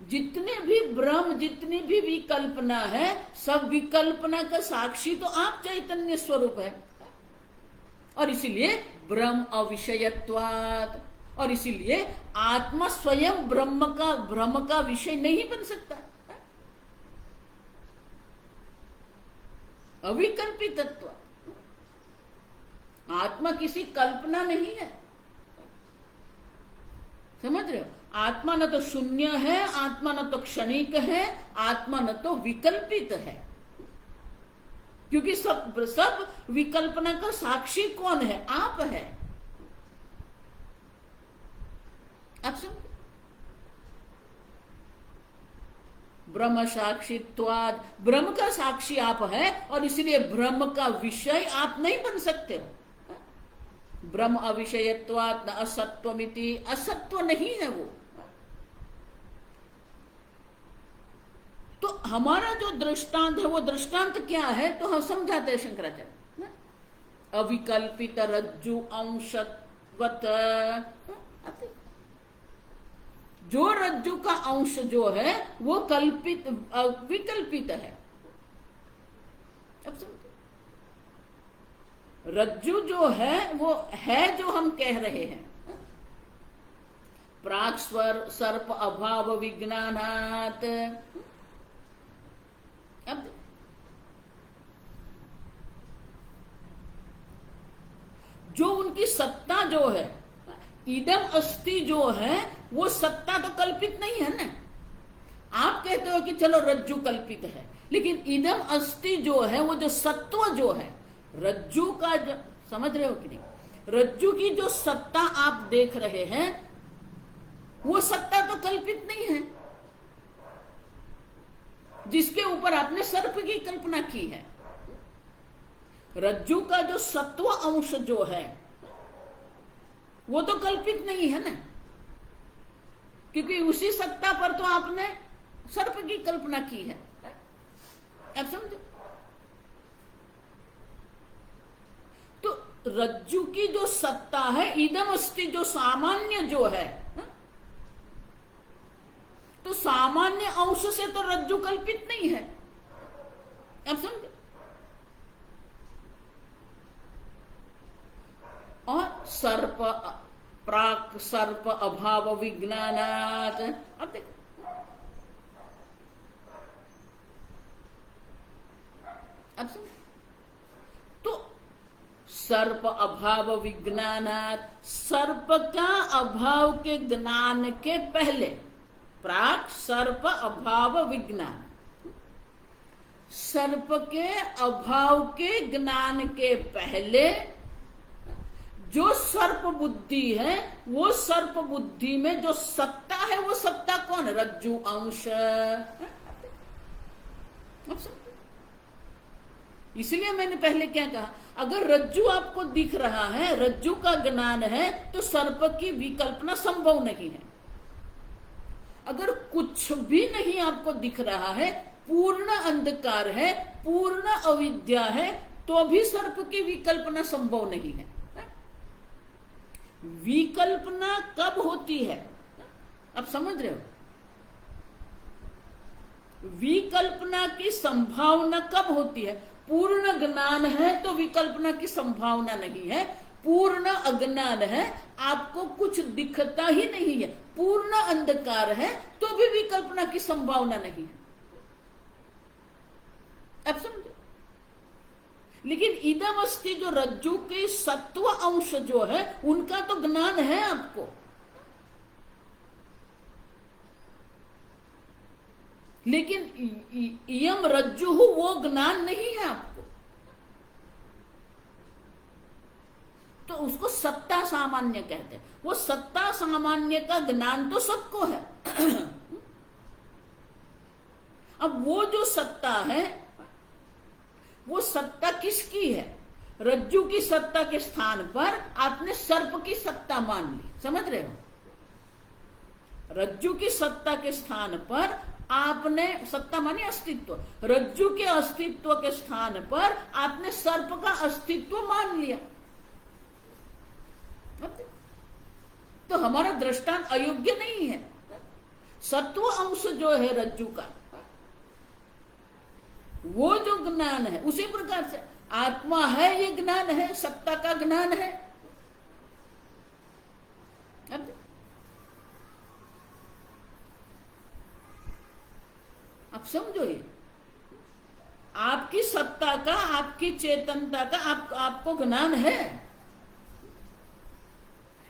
जितने भी ब्रह्म, जितनी भी विकल्पना है, सब विकल्पना का साक्षी तो आप चैतन्य स्वरूप है, और इसीलिए ब्रह्म अविषयत्वात्, और इसीलिए आत्मा स्वयं ब्रह्म का विषय नहीं बन सकता। अविकल्पितत्व, आत्मा किसी कल्पना नहीं है, समझ रहे हो। आत्मा न तो शून्य है, आत्मा न तो क्षणिक है, आत्मा न तो विकल्पित है, क्योंकि सब विकल्पना का साक्षी कौन है, आप है, आप समझो। ब्रह्म साक्षित्वाद, ब्रह्म का साक्षी आप है, और इसलिए ब्रह्म का विषय आप नहीं बन सकते हो। ब्रह्म अविषयत्वात् न असत्वमिति, असत्व नहीं है वो। तो हमारा जो दृष्टांत है वो दृष्टांत क्या है, तो हम समझाते हैं शंकराचार्य। अविकल्पित रज्जु अंशवत, जो रज्जु का अंश जो है वो कल्पित विकल्पित है। अब समझो, रज्जु जो है वो है जो हम कह रहे हैं, प्राक स्वर सर्प अभाव विज्ञानात्। अब जो उनकी सत्ता जो है, इदम अस्ति जो है, वो सत्ता तो कल्पित नहीं है ना। आप कहते हो कि चलो रज्जु कल्पित है, लेकिन इदम अस्ति जो है, वो जो सत्व जो है रज्जु का, जो समझ रहे हो कि नहीं, रज्जु की जो सत्ता आप देख रहे हैं वो सत्ता तो कल्पित नहीं है, जिसके ऊपर आपने सर्प की कल्पना की है। रज्जु का जो सत्व अंश जो है वो तो कल्पित नहीं है ना, क्योंकि उसी सत्ता पर तो आपने सर्प की कल्पना की है, आप समझो। तो रज्जु की जो सत्ता है, इदम अस्ति जो सामान्य जो है, तो सामान्य अंश से तो रज्जु कल्पित नहीं है, आप समझे। और सर्प प्राक सर्प अभाव विज्ञानात्, अब देखो अब समझो, तो सर्प अभाव विज्ञानात्, सर्प का अभाव के ज्ञान के पहले, प्राक सर्प अभाव विज्ञान, सर्प के अभाव के ज्ञान के पहले जो सर्प बुद्धि है, वो सर्प बुद्धि में जो सत्ता है, वो सत्ता कौन है? रज्जु अंश। इसलिए मैंने पहले क्या कहा, अगर रज्जु आपको दिख रहा है, रज्जु का ज्ञान है, तो सर्प की विकल्पना संभव नहीं है। अगर कुछ भी नहीं आपको दिख रहा है, पूर्ण अंधकार है, पूर्ण अविद्या है, तो भी सर्प की विकल्पना संभव नहीं है। विकल्पना कब होती है? आप समझ रहे हो? विकल्पना की संभावना कब होती है? पूर्ण ज्ञान है तो विकल्पना की संभावना नहीं है। पूर्ण अज्ञान है, आपको कुछ दिखता ही नहीं है, पूर्ण अंधकार है, तो भी विकल्पना की संभावना नहीं है। आप समझे? लेकिन इदम अस्ति, जो रज्जु के सत्व अंश जो है, उनका तो ज्ञान है आपको। लेकिन इयम रज्जु, वो ज्ञान नहीं है आपको। तो उसको सत्ता सामान्य कहते हैं। वो सत्ता सामान्य का ज्ञान तो सबको है। अब वो जो सत्ता है, वो सत्ता किसकी है? रज्जु की सत्ता के स्थान पर आपने सर्प की सत्ता मान ली। समझ रहे हो? रज्जु की सत्ता के स्थान पर आपने सत्ता मानी अस्तित्व, रज्जु के अस्तित्व के स्थान पर आपने सर्प का अस्तित्व मान लिया। तो हमारा दृष्टांत अयोग्य नहीं है। सत्व अंश जो है रज्जु का, वो जो ज्ञान है, उसी प्रकार से आत्मा है, ये ज्ञान है, सत्ता का ज्ञान है। आप समझो, ये आपकी सत्ता का, आपकी चेतनता का आपको ज्ञान है।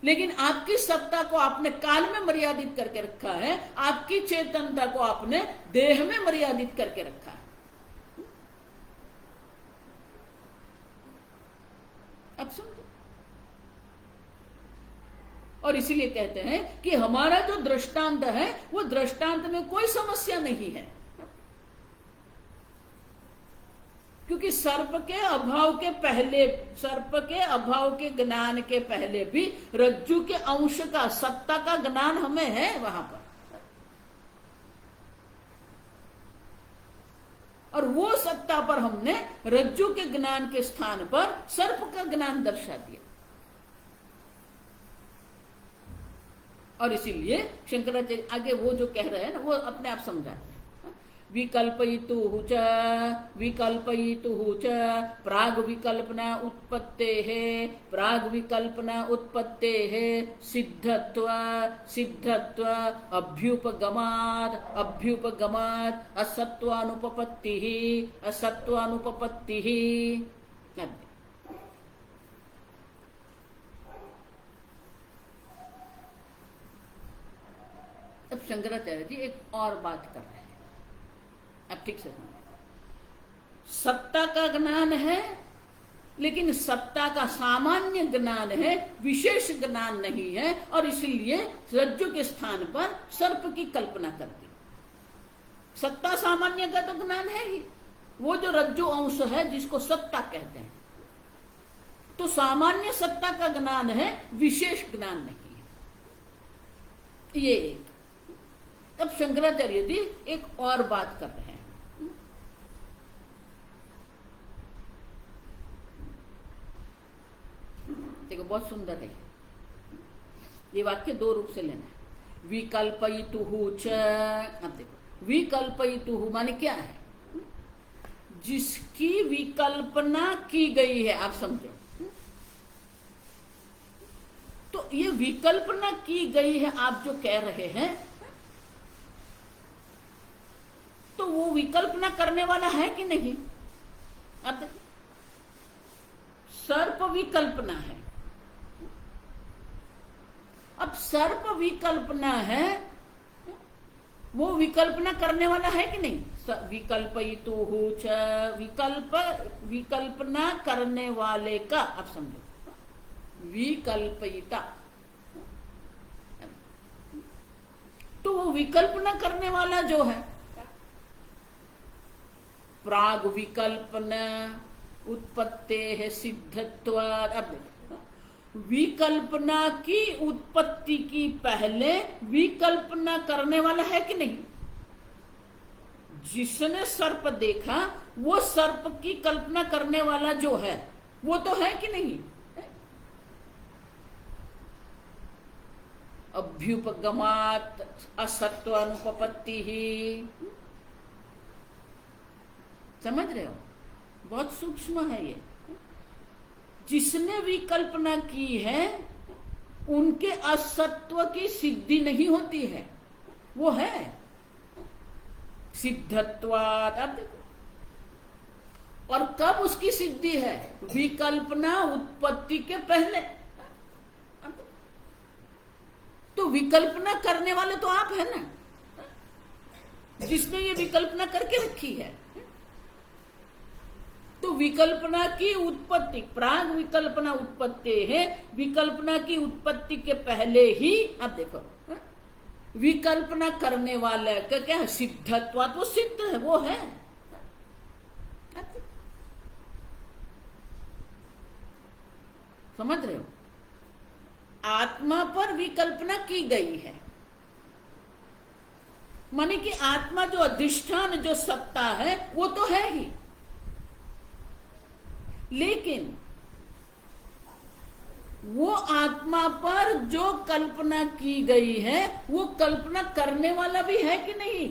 लेकिन आपकी सत्ता को आपने काल में मर्यादित करके रखा है, आपकी चेतनता को आपने देह में मर्यादित करके रखा है। अब समझो। और इसीलिए कहते हैं कि हमारा जो दृष्टांत है, वो दृष्टांत में कोई समस्या नहीं है, क्योंकि सर्प के अभाव के पहले, सर्प के अभाव के ज्ञान के पहले भी रज्जु के अंश का, सत्ता का ज्ञान हमें है वहां पर। और वो सत्ता पर हमने रज्जु के ज्ञान के स्थान पर सर्प का ज्ञान दर्शा दिया। और इसीलिए शंकराचार्य आगे वो जो कह रहे हैं ना, वो अपने आप समझाते हैं। विकल्पयितुः च, विकल्पयितुः च प्राग विकल्पना उत्पत्तेः, प्राग विकल्पना उत्पत्तेः सिद्धत्व, सिद्धत्व अभ्युपगमात्, अभ्युपगमात् असत्वानुपपत्तिः, असत्वानुपपत्तिः। अब शंकराचार्य जी एक और बात कर रहे हैं। अब ठीक से सत्ता का ज्ञान है, लेकिन सत्ता का सामान्य ज्ञान है, विशेष ज्ञान नहीं है, और इसलिए रज्जु के स्थान पर सर्प की कल्पना कर दी। सत्ता सामान्य का तो ज्ञान है ही, वो जो रज्जु अंश है जिसको सत्ता कहते हैं, तो सामान्य सत्ता का ज्ञान है, विशेष ज्ञान नहीं है। ये एक। तब शंकराचार्य जी एक और बात कर रहे हैं। देखो, बहुत सुंदर है ये वाक्य, दो रूप से लेना है। विकल्पयितुः च, अब देखो, विकल्पयितुः माने क्या है? जिसकी विकल्पना की गई है, आप समझो। तो ये विकल्पना की गई है, आप जो कह रहे हैं, तो वो विकल्पना करने वाला है कि नहीं? अब सर्प विकल्पना है। अब सर्प विकल्पना है, वो विकल्पना करने वाला है कि नहीं? विकल्पयितुः च, विकल्पना करने वाले का, आप समझो, विकल्पयिता। तो वो विकल्पना करने वाला जो है, प्राग विकल्पना उत्पत्ते है सिद्धत्वात्। अब देखो, विकल्पना की उत्पत्ति की पहले विकल्पना करने वाला है कि नहीं? जिसने सर्प देखा वो सर्प की कल्पना करने वाला जो है वो तो है कि नहीं? अभ्युपगमात् असत्व अनुपपत्ति ही। समझ रहे हो? बहुत सूक्ष्म है ये। जिसने विकल्पना की है उनके असत्व की सिद्धि नहीं होती है, वो है सिद्धत्वात्। अब देखो, और कब उसकी सिद्धि है? विकल्पना उत्पत्ति के पहले। तो विकल्पना करने वाले तो आप है ना, जिसने ये विकल्पना करके रखी है। तो विकल्पना की उत्पत्ति, प्राग विकल्पना उत्पत्ति है, विकल्पना की उत्पत्ति के पहले ही। अब देखो, विकल्पना करने वाले का क्या है? सिद्धत्वात्। वो सिद्ध है, वो है। समझ रहे हो? आत्मा पर विकल्पना की गई है, माने कि आत्मा जो अधिष्ठान, जो सत्ता है, वो तो है ही, लेकिन वो आत्मा पर जो कल्पना की गई है वो कल्पना करने वाला भी है कि नहीं?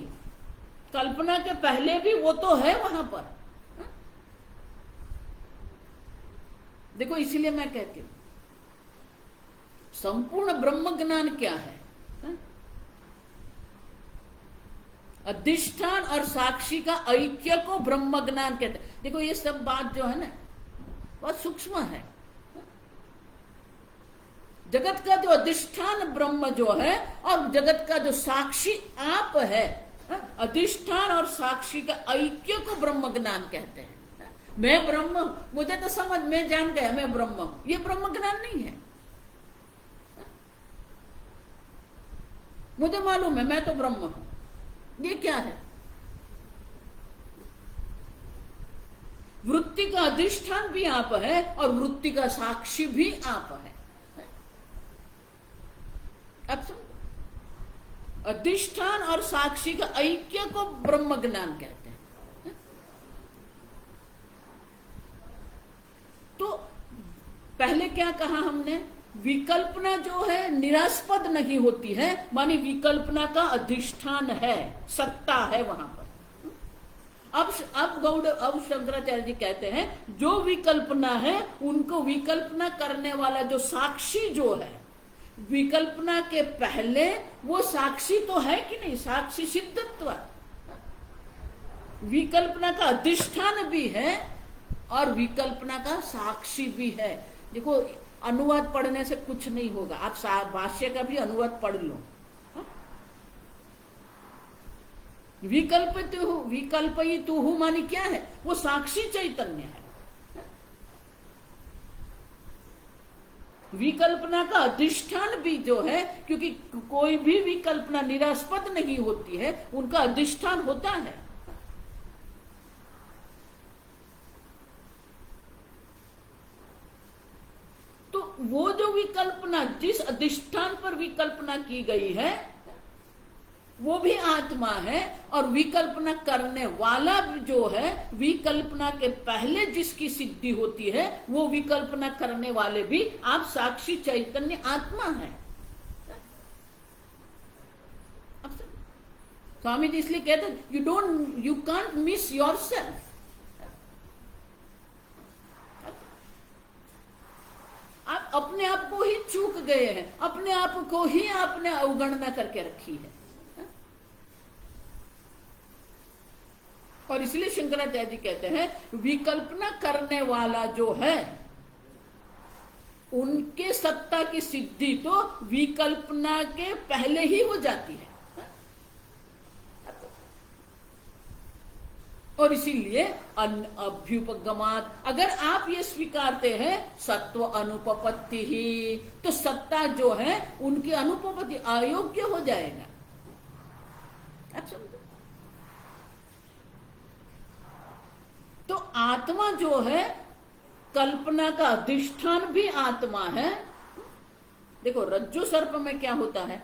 कल्पना के पहले भी वो तो है वहां पर। देखो, इसीलिए मैं कहती हूं संपूर्ण ब्रह्म ज्ञान क्या है? अधिष्ठान और साक्षी का ऐक्य को ब्रह्म ज्ञान कहते हैं। देखो, ये सब बात जो है ना बहुत सूक्ष्म है। जगत का जो अधिष्ठान ब्रह्म जो है और जगत का जो साक्षी आप है, अधिष्ठान और साक्षी का ऐक्य को ब्रह्म ज्ञान कहते हैं। मैं ब्रह्म, मुझे तो समझ में जान गया मैं ब्रह्म हूं, ये ब्रह्म ज्ञान नहीं है। मुझे मालूम है मैं तो ब्रह्म हूं, ये क्या है? वृत्ति का अधिष्ठान भी आप है और वृत्ति का साक्षी भी आप है। अब अधिष्ठान और साक्षी का ऐक्य को ब्रह्म ज्ञान कहते हैं। तो पहले क्या कहा हमने? विकल्पना जो है निरास्पद नहीं होती है, मानी विकल्पना का अधिष्ठान है, सत्ता है वहां पर। अब शंकराचार्य जी कहते हैं जो विकल्पना है उनको विकल्पना करने वाला जो साक्षी जो है, विकल्पना के पहले वो साक्षी तो है कि नहीं? साक्षी सिद्धत्व। विकल्पना का अधिष्ठान भी है और विकल्पना का साक्षी भी है। देखो, अनुवाद पढ़ने से कुछ नहीं होगा, आप भाष्य का भी अनुवाद पढ़ लो। विकल्पयितुः मानी क्या है? वो साक्षी चैतन्य है। विकल्पना का अधिष्ठान भी जो है, क्योंकि कोई भी विकल्पना निरास्पद नहीं होती है, उनका अधिष्ठान होता है। तो वो जो विकल्पना, जिस अधिष्ठान पर विकल्पना की गई है वो भी आत्मा है, और विकल्पना करने वाला जो है, विकल्पना के पहले जिसकी सिद्धि होती है वो विकल्पना करने वाले भी आप साक्षी चैतन्य आत्मा है। स्वामी जी इसलिए कहते हैं यू कांट मिस योरसेल्फ। आप अपने आप को ही चूक गए हैं, अपने आप को ही आपने अवगणना करके रखी है। और इसलिए शंकराचार्य जी कहते हैं विकल्पना करने वाला जो है उनके सत्ता की सिद्धि तो विकल्पना के पहले ही हो जाती है। और इसीलिए अभ्युपगमात, अगर आप ये स्वीकारते हैं सत्व अनुपपत्ति ही, तो सत्ता जो है उनकी अनुपपत्ति अयोग्य हो जाएगा। आप समझो? तो आत्मा जो है, कल्पना का अधिष्ठान भी आत्मा है। देखो रज्जु सर्प में क्या होता है,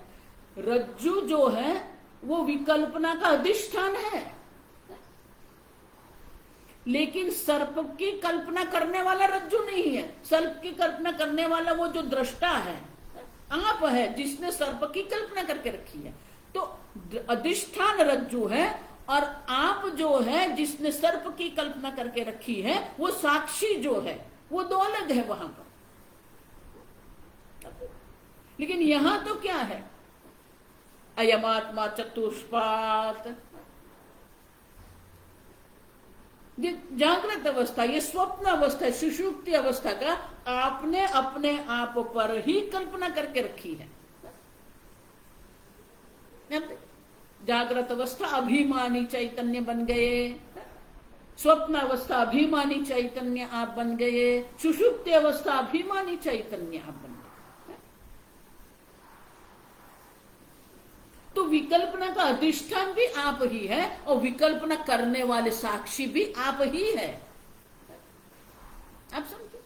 रज्जु जो है वो विकल्पना का अधिष्ठान है, लेकिन सर्प की कल्पना करने वाला रज्जु नहीं है। सर्प की कल्पना करने वाला वो जो दृष्टा है, आप है, जिसने सर्प की कल्पना करके रखी है। तो अधिष्ठान रज्जु है, और आप जो है जिसने सर्प की कल्पना करके रखी है, वो साक्षी जो है, वो दो अलग है वहां पर। लेकिन यहां तो क्या है, अयमात्मा चतुष्पात, ये जागृत अवस्था, ये स्वप्न अवस्था, सुषुप्ति अवस्था का आपने अपने आप पर ही कल्पना करके रखी है। जागृत अवस्था अभिमानी चैतन्य बन गए, स्वप्न अवस्था अभिमानी चैतन्य आप बन गए, सुषुप्ति अवस्था अभिमानी चैतन्य आप बन गए। तो विकल्पना का अधिष्ठान भी आप ही है, और विकल्पना करने वाले साक्षी भी आप ही है। आप समझो?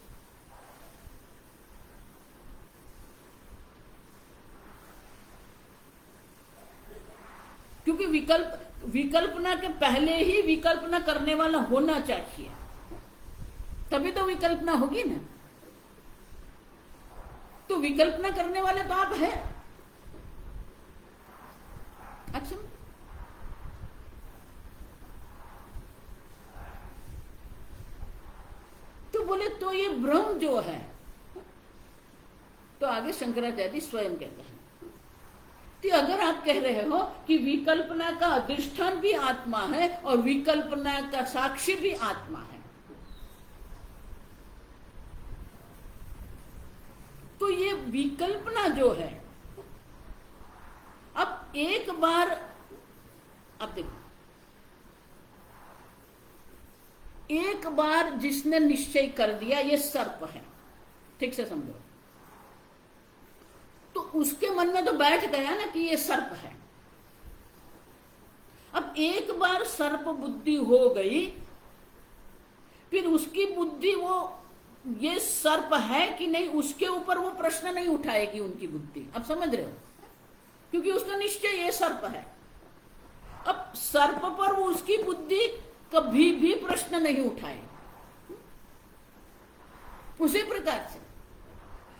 क्योंकि विकल्पना के पहले ही विकल्पना करने वाला होना चाहिए, तभी तो विकल्पना होगी ना। तो विकल्पना करने वाले तो आप है। अच्छा, तो बोले तो ये ब्रह्म जो है, तो आगे शंकराचार्य स्वयं कहते हैं कि अगर आप कह रहे हो कि विकल्पना का अधिष्ठान भी आत्मा है और विकल्पना का साक्षी भी आत्मा है, तो ये विकल्पना जो है, अब एक बार अब देखो, एक बार जिसने निश्चय कर दिया ये सर्प है, ठीक से समझो, तो उसके मन में तो बैठ गया ना कि ये सर्प है। अब एक बार सर्प बुद्धि हो गई, फिर उसकी बुद्धि वो ये सर्प है कि नहीं, उसके ऊपर वो प्रश्न नहीं उठाएगी उनकी बुद्धि। अब समझ रहे हो? क्योंकि उसका निश्चय ये सर्प है। अब सर्प पर वो उसकी बुद्धि कभी भी प्रश्न नहीं उठाए। उसी प्रकार से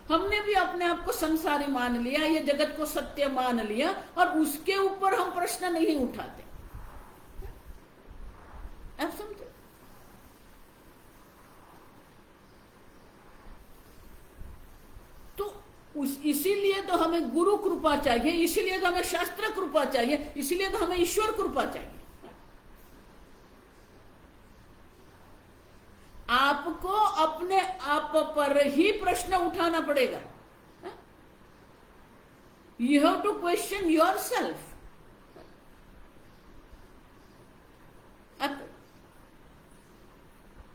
हमने भी अपने आप को संसारी मान लिया, ये जगत को सत्य मान लिया, और उसके ऊपर हम प्रश्न नहीं उठाते। आप समझे? तो इसीलिए तो हमें गुरु कृपा चाहिए, इसीलिए तो हमें शास्त्र कृपा चाहिए, इसीलिए तो हमें ईश्वर कृपा चाहिए। आपको अपने आप पर ही प्रश्न उठाना पड़ेगा। You have to question yourself.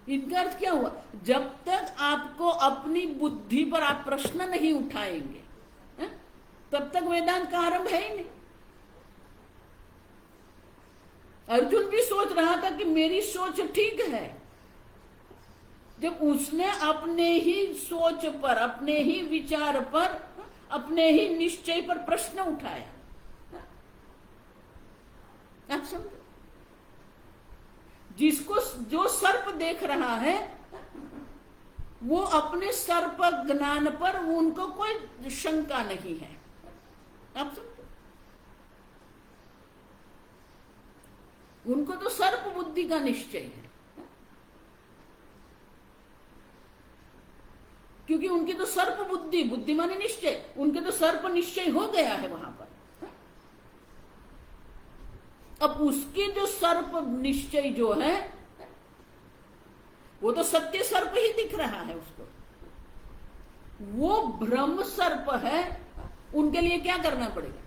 इनका अर्थ क्या हुआ? जब तक आपको अपनी बुद्धि पर आप प्रश्न नहीं उठाएंगे, तब तक वेदांत का आरंभ है ही नहीं। अर्जुन भी सोच रहा था कि मेरी सोच ठीक है। जब उसने अपने ही सोच पर, अपने ही विचार पर, अपने ही निश्चय पर प्रश्न उठाया, आप समझो? जिसको जो सर्प देख रहा है, वो अपने सर्प ज्ञान पर उनको कोई शंका नहीं है। आप समझो? उनको तो सर्प बुद्धि का निश्चय है, क्योंकि उनकी तो सर्प बुद्धि, बुद्धि माने निश्चय, उनके तो सर्प निश्चय हो गया है वहां पर। अब उसकी जो सर्प निश्चय जो है, वो तो सत्य सर्प ही दिख रहा है उसको। वो ब्रह्म सर्प है, उनके लिए क्या करना पड़ेगा?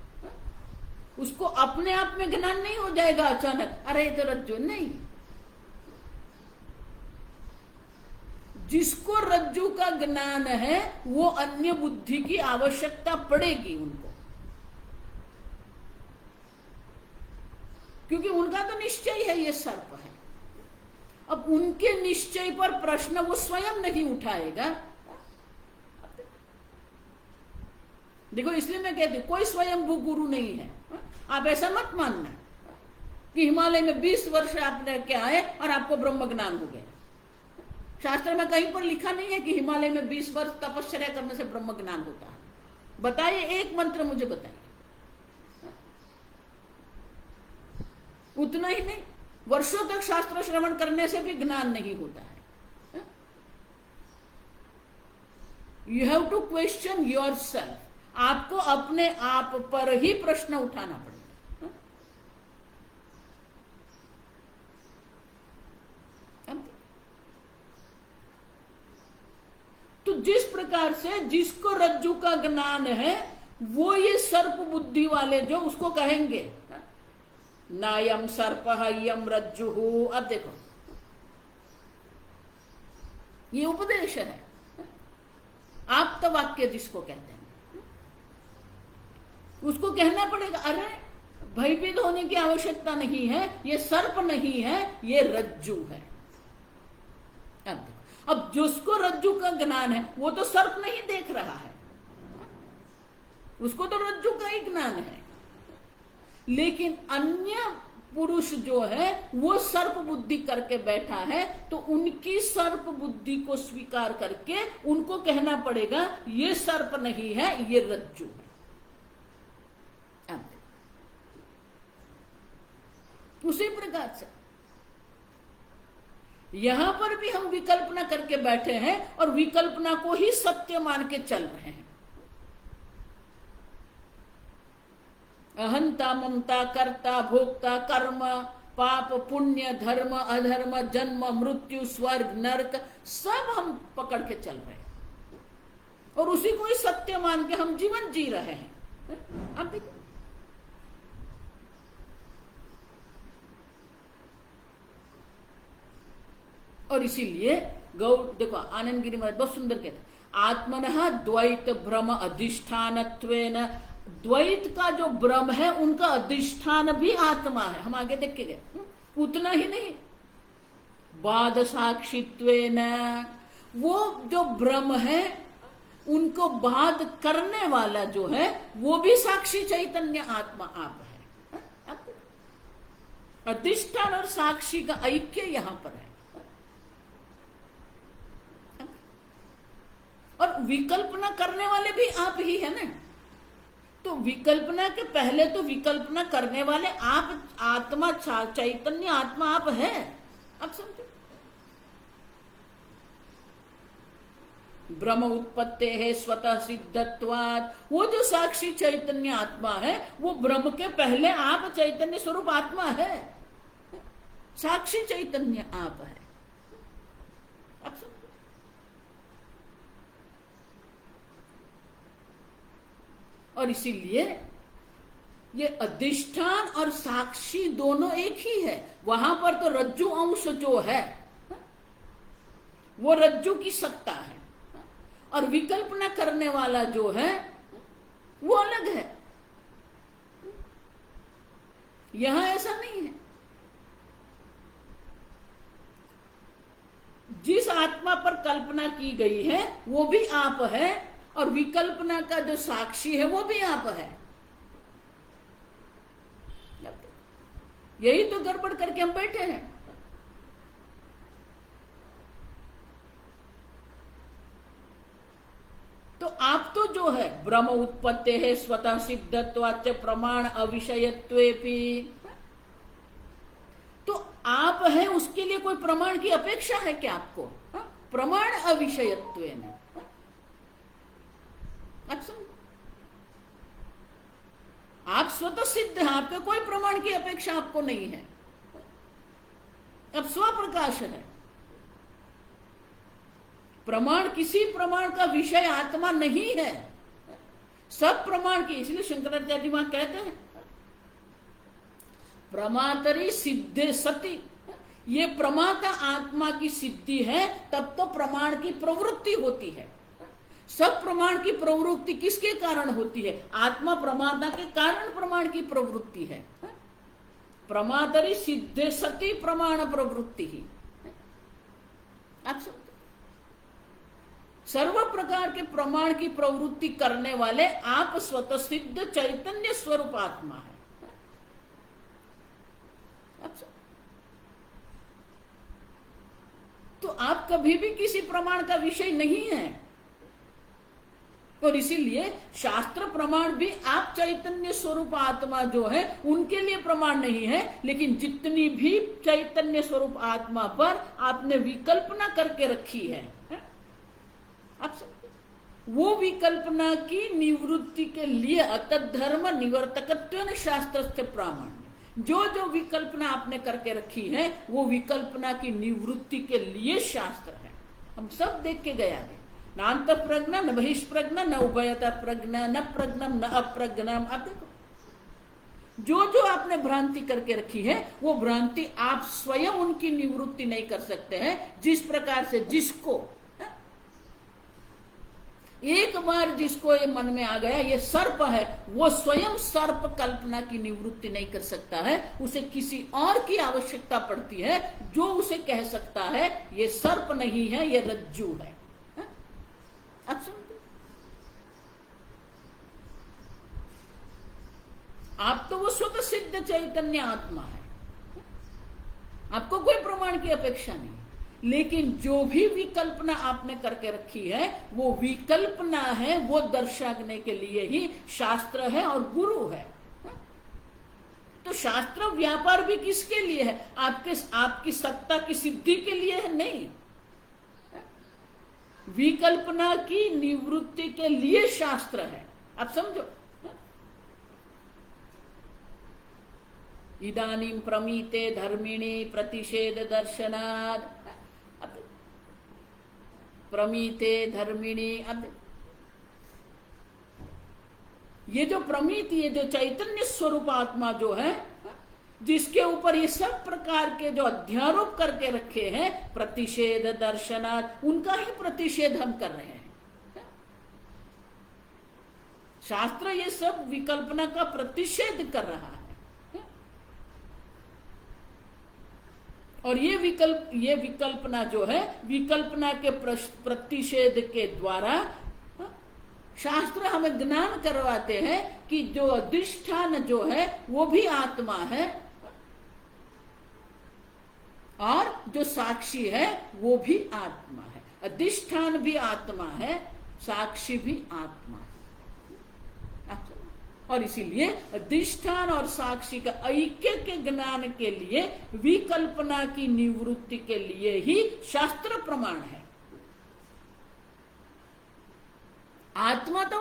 उसको अपने आप में ज्ञान नहीं हो जाएगा अचानक, अरे तो रज्जु नहीं। जिसको रज्जु का ज्ञान है वो अन्य बुद्धि की आवश्यकता पड़ेगी उनको, क्योंकि उनका तो निश्चय है ये सर्प है। अब उनके निश्चय पर प्रश्न वो स्वयं नहीं उठाएगा। देखो, इसलिए मैं कहती हूं कोई स्वयंभू गुरु नहीं है। आप ऐसा मत मानना कि हिमालय में 20 वर्ष आप रह के आए और आपको ब्रह्म ज्ञान हो गया। शास्त्र में कहीं पर लिखा नहीं है कि हिमालय में 20 वर्ष तपस्या करने से ब्रह्म ज्ञान होता है। बताइए, एक मंत्र मुझे बताइए। उतना ही नहीं, वर्षों तक शास्त्र श्रवण करने से भी ज्ञान नहीं होता है। You have to question yourself. आपको अपने आप पर ही प्रश्न उठाना पड़ेगा। तो जिस प्रकार से जिसको रज्जु का ज्ञान है वो ये सर्प बुद्धि वाले जो उसको कहेंगे नायम सर्प यम रज्जु। अब देखो, ये उपदेश है, आप्त वाक्य जिसको कहते हैं, उसको कहना पड़ेगा अरे भयभीत होने की आवश्यकता नहीं है, ये सर्प नहीं है, ये रज्जु है। अब जिसको रज्जु का ज्ञान है वो तो सर्प नहीं देख रहा है, उसको तो रज्जु का ही ज्ञान है। लेकिन अन्य पुरुष जो है वो सर्प बुद्धि करके बैठा है, तो उनकी सर्प बुद्धि को स्वीकार करके उनको कहना पड़ेगा ये सर्प नहीं है, ये रज्जु है। उसी प्रकार से यहां पर भी हम विकल्पना करके बैठे हैं और विकल्पना को ही सत्य मान के चल रहे हैं। अहंता, ममता, कर्ता, भोक्ता, कर्म, पाप, पुण्य, धर्म, अधर्म, जन्म, मृत्यु, स्वर्ग, नरक सब हम पकड़ के चल रहे हैं और उसी को ही सत्य मान के हम जीवन जी रहे हैं। आप देखो, और इसीलिए गौड़ देखो, आनंद गिरी महाराज बहुत सुंदर कहते हैं, आत्मनः द्वैत भ्रम अधिष्ठानत्वेन। द्वैत का जो भ्रम है उनका अधिष्ठान भी आत्मा है। हम आगे देख के गए, उतना ही नहीं, बाध साक्षित्वेन, वो जो भ्रम है उनको बाध करने वाला जो है वो भी साक्षी चैतन्य आत्मा आप है। अधिष्ठान और साक्षी का ऐक्य यहां पर है। और विकल्पना करने वाले भी आप ही है ना, तो विकल्पना के पहले तो विकल्पना करने वाले आप, आत्मा चैतन्य आत्मा आप है। आप समझो, ब्रह्म उत्पत्ति है स्वतः सिद्धत्वात्, वो जो साक्षी चैतन्य आत्मा है वो ब्रह्म के पहले आप चैतन्य स्वरूप आत्मा है, साक्षी चैतन्य आप है। आप समझो, और इसीलिए ये अधिष्ठान और साक्षी दोनों एक ही है। वहां पर तो रज्जु अंश जो है वो रज्जु की सत्ता है और विकल्पना करने वाला जो है वो अलग है। यहां ऐसा नहीं है। जिस आत्मा पर कल्पना की गई है वो भी आप है और विकल्पना का जो साक्षी है वो भी आप है। यही तो गड़बड़ करके हम बैठे हैं। तो आप तो जो है ब्रह्म उत्पत्ति है स्वतः सिद्धत्वाच्च प्रमाण अविषयत्वेपि, तो आप है, उसके लिए कोई प्रमाण की अपेक्षा है क्या आपको? प्रमाण अविषयत्वेन। आप स्वतः सिद्ध हैं, आपके कोई प्रमाण की अपेक्षा आपको नहीं है। अब स्वप्रकाश है। प्रमाण, किसी प्रमाण का विषय आत्मा नहीं है, सब प्रमाण की। इसलिए शंकराचार्य वहां कहते हैं प्रमातरी सिद्धे सती, ये प्रमाता आत्मा की सिद्धि है, तब तो प्रमाण की प्रवृत्ति होती है। सब प्रमाण की प्रवृत्ति किसके कारण होती है? आत्मा प्रमाता के कारण प्रमाण की प्रवृत्ति है। प्रमातरि सिद्धे सती प्रमाण प्रवृत्ति ही। आप सर्व प्रकार के प्रमाण की प्रवृत्ति करने वाले आप स्वतः सिद्ध चैतन्य स्वरूप आत्मा है। तो आप कभी भी किसी प्रमाण का विषय नहीं है, और इसीलिए शास्त्र प्रमाण भी आप चैतन्य स्वरूप आत्मा जो है उनके लिए प्रमाण नहीं है। लेकिन जितनी भी चैतन्य स्वरूप आत्मा पर आपने विकल्पना करके रखी है, आप वो विकल्पना की निवृत्ति के लिए अतद्धर्म निवर्तकत्वेन शास्त्रस्य प्रामाण्य, जो जो विकल्पना आपने करके रखी है वो विकल्पना की निवृत्ति के लिए शास्त्र है। हम सब देख के गया है, न अंत प्रज्ञा न बहिष्प्रज्ञा न उभयता प्रज्ञा न प्रज्ञम न अप्रज्ञम। आप देखो, जो जो आपने भ्रांति करके रखी है वो भ्रांति आप स्वयं उनकी निवृत्ति नहीं कर सकते हैं। जिस प्रकार से जिसको एक बार जिसको ये मन में आ गया ये सर्प है, वो स्वयं सर्प कल्पना की निवृत्ति नहीं कर सकता है, उसे किसी और की आवश्यकता पड़ती है जो उसे कह सकता है ये सर्प नहीं है, ये रज्जू है। आप समझते? आप तो वो स्वतः सिद्ध चैतन्य आत्मा है, आपको कोई प्रमाण की अपेक्षा नहीं। लेकिन जो भी विकल्पना आपने करके रखी है वो विकल्पना है, वो दर्शाने के लिए ही शास्त्र है और गुरु है। तो शास्त्र व्यापार भी किसके लिए है? आपकी सत्ता की सिद्धि के लिए है? नहीं, विकल्पना की निवृत्ति के लिए शास्त्र है। आप समझो, इदानीं प्रमीते धर्मिणी प्रतिषेध दर्शनात्, प्रमीते धर्मिणी। अब ये जो प्रमीत, ये जो चैतन्य स्वरूप आत्मा जो है, जिसके ऊपर ये सब प्रकार के जो अध्यारोप करके रखे हैं प्रतिषेध दर्शनात्, उनका ही प्रतिषेध हम कर रहे हैं। शास्त्र ये सब विकल्पना का प्रतिषेध कर रहा है, और ये विकल्पना जो है, विकल्पना के प्रतिषेध के द्वारा शास्त्र हमें ज्ञान करवाते हैं कि जो अधिष्ठान जो है वो भी आत्मा है, और जो साक्षी है वो भी आत्मा है। अधिष्ठान भी आत्मा है, साक्षी भी आत्मा है। और इसीलिए अधिष्ठान और साक्षी का ऐक्य के ज्ञान के लिए, विकल्पना की निवृत्ति के लिए ही शास्त्र प्रमाण है। आत्मा तो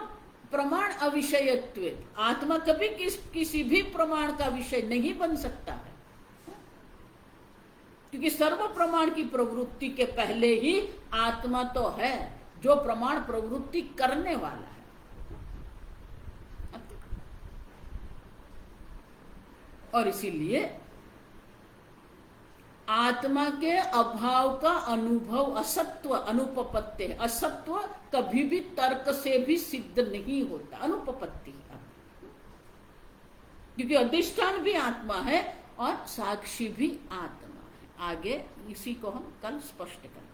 प्रमाण अविषयत्व, आत्मा कभी किसी भी प्रमाण का विषय नहीं बन सकता है, क्योंकि सर्व प्रमाण की प्रवृत्ति के पहले ही आत्मा तो है जो प्रमाण प्रवृत्ति करने वाला है। और इसीलिए आत्मा के अभाव का अनुभव असत्व अनुपपत्ति है। असत्व कभी भी तर्क से भी सिद्ध नहीं होता, अनुपपत्ति, क्योंकि अधिष्ठान भी आत्मा है और साक्षी भी आत्मा है। आगे इसी को हम कल स्पष्ट करेंगे।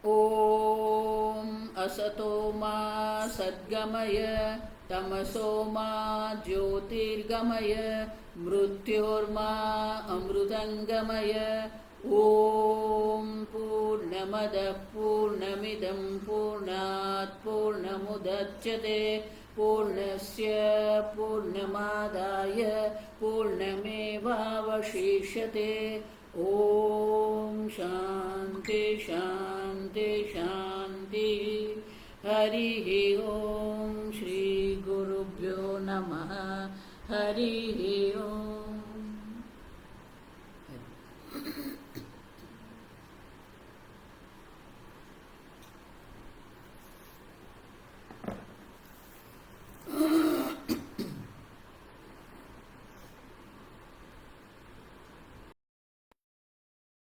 ओम असतो मा सद्गमय तमसो मा ज्योतिर्गमय मृत्योर्मा अमृतंगमय। ओम पूर्णमदः पूर्णमिदं पूर्णात् पूर्णमुदच्यते पूर्णस्य पूर्णमादाय पूर्णमेवावशिष्यते। ओम शांति शांति शांति। हरि ओम श्री गुरुभ्यो नमः। हरि ओम।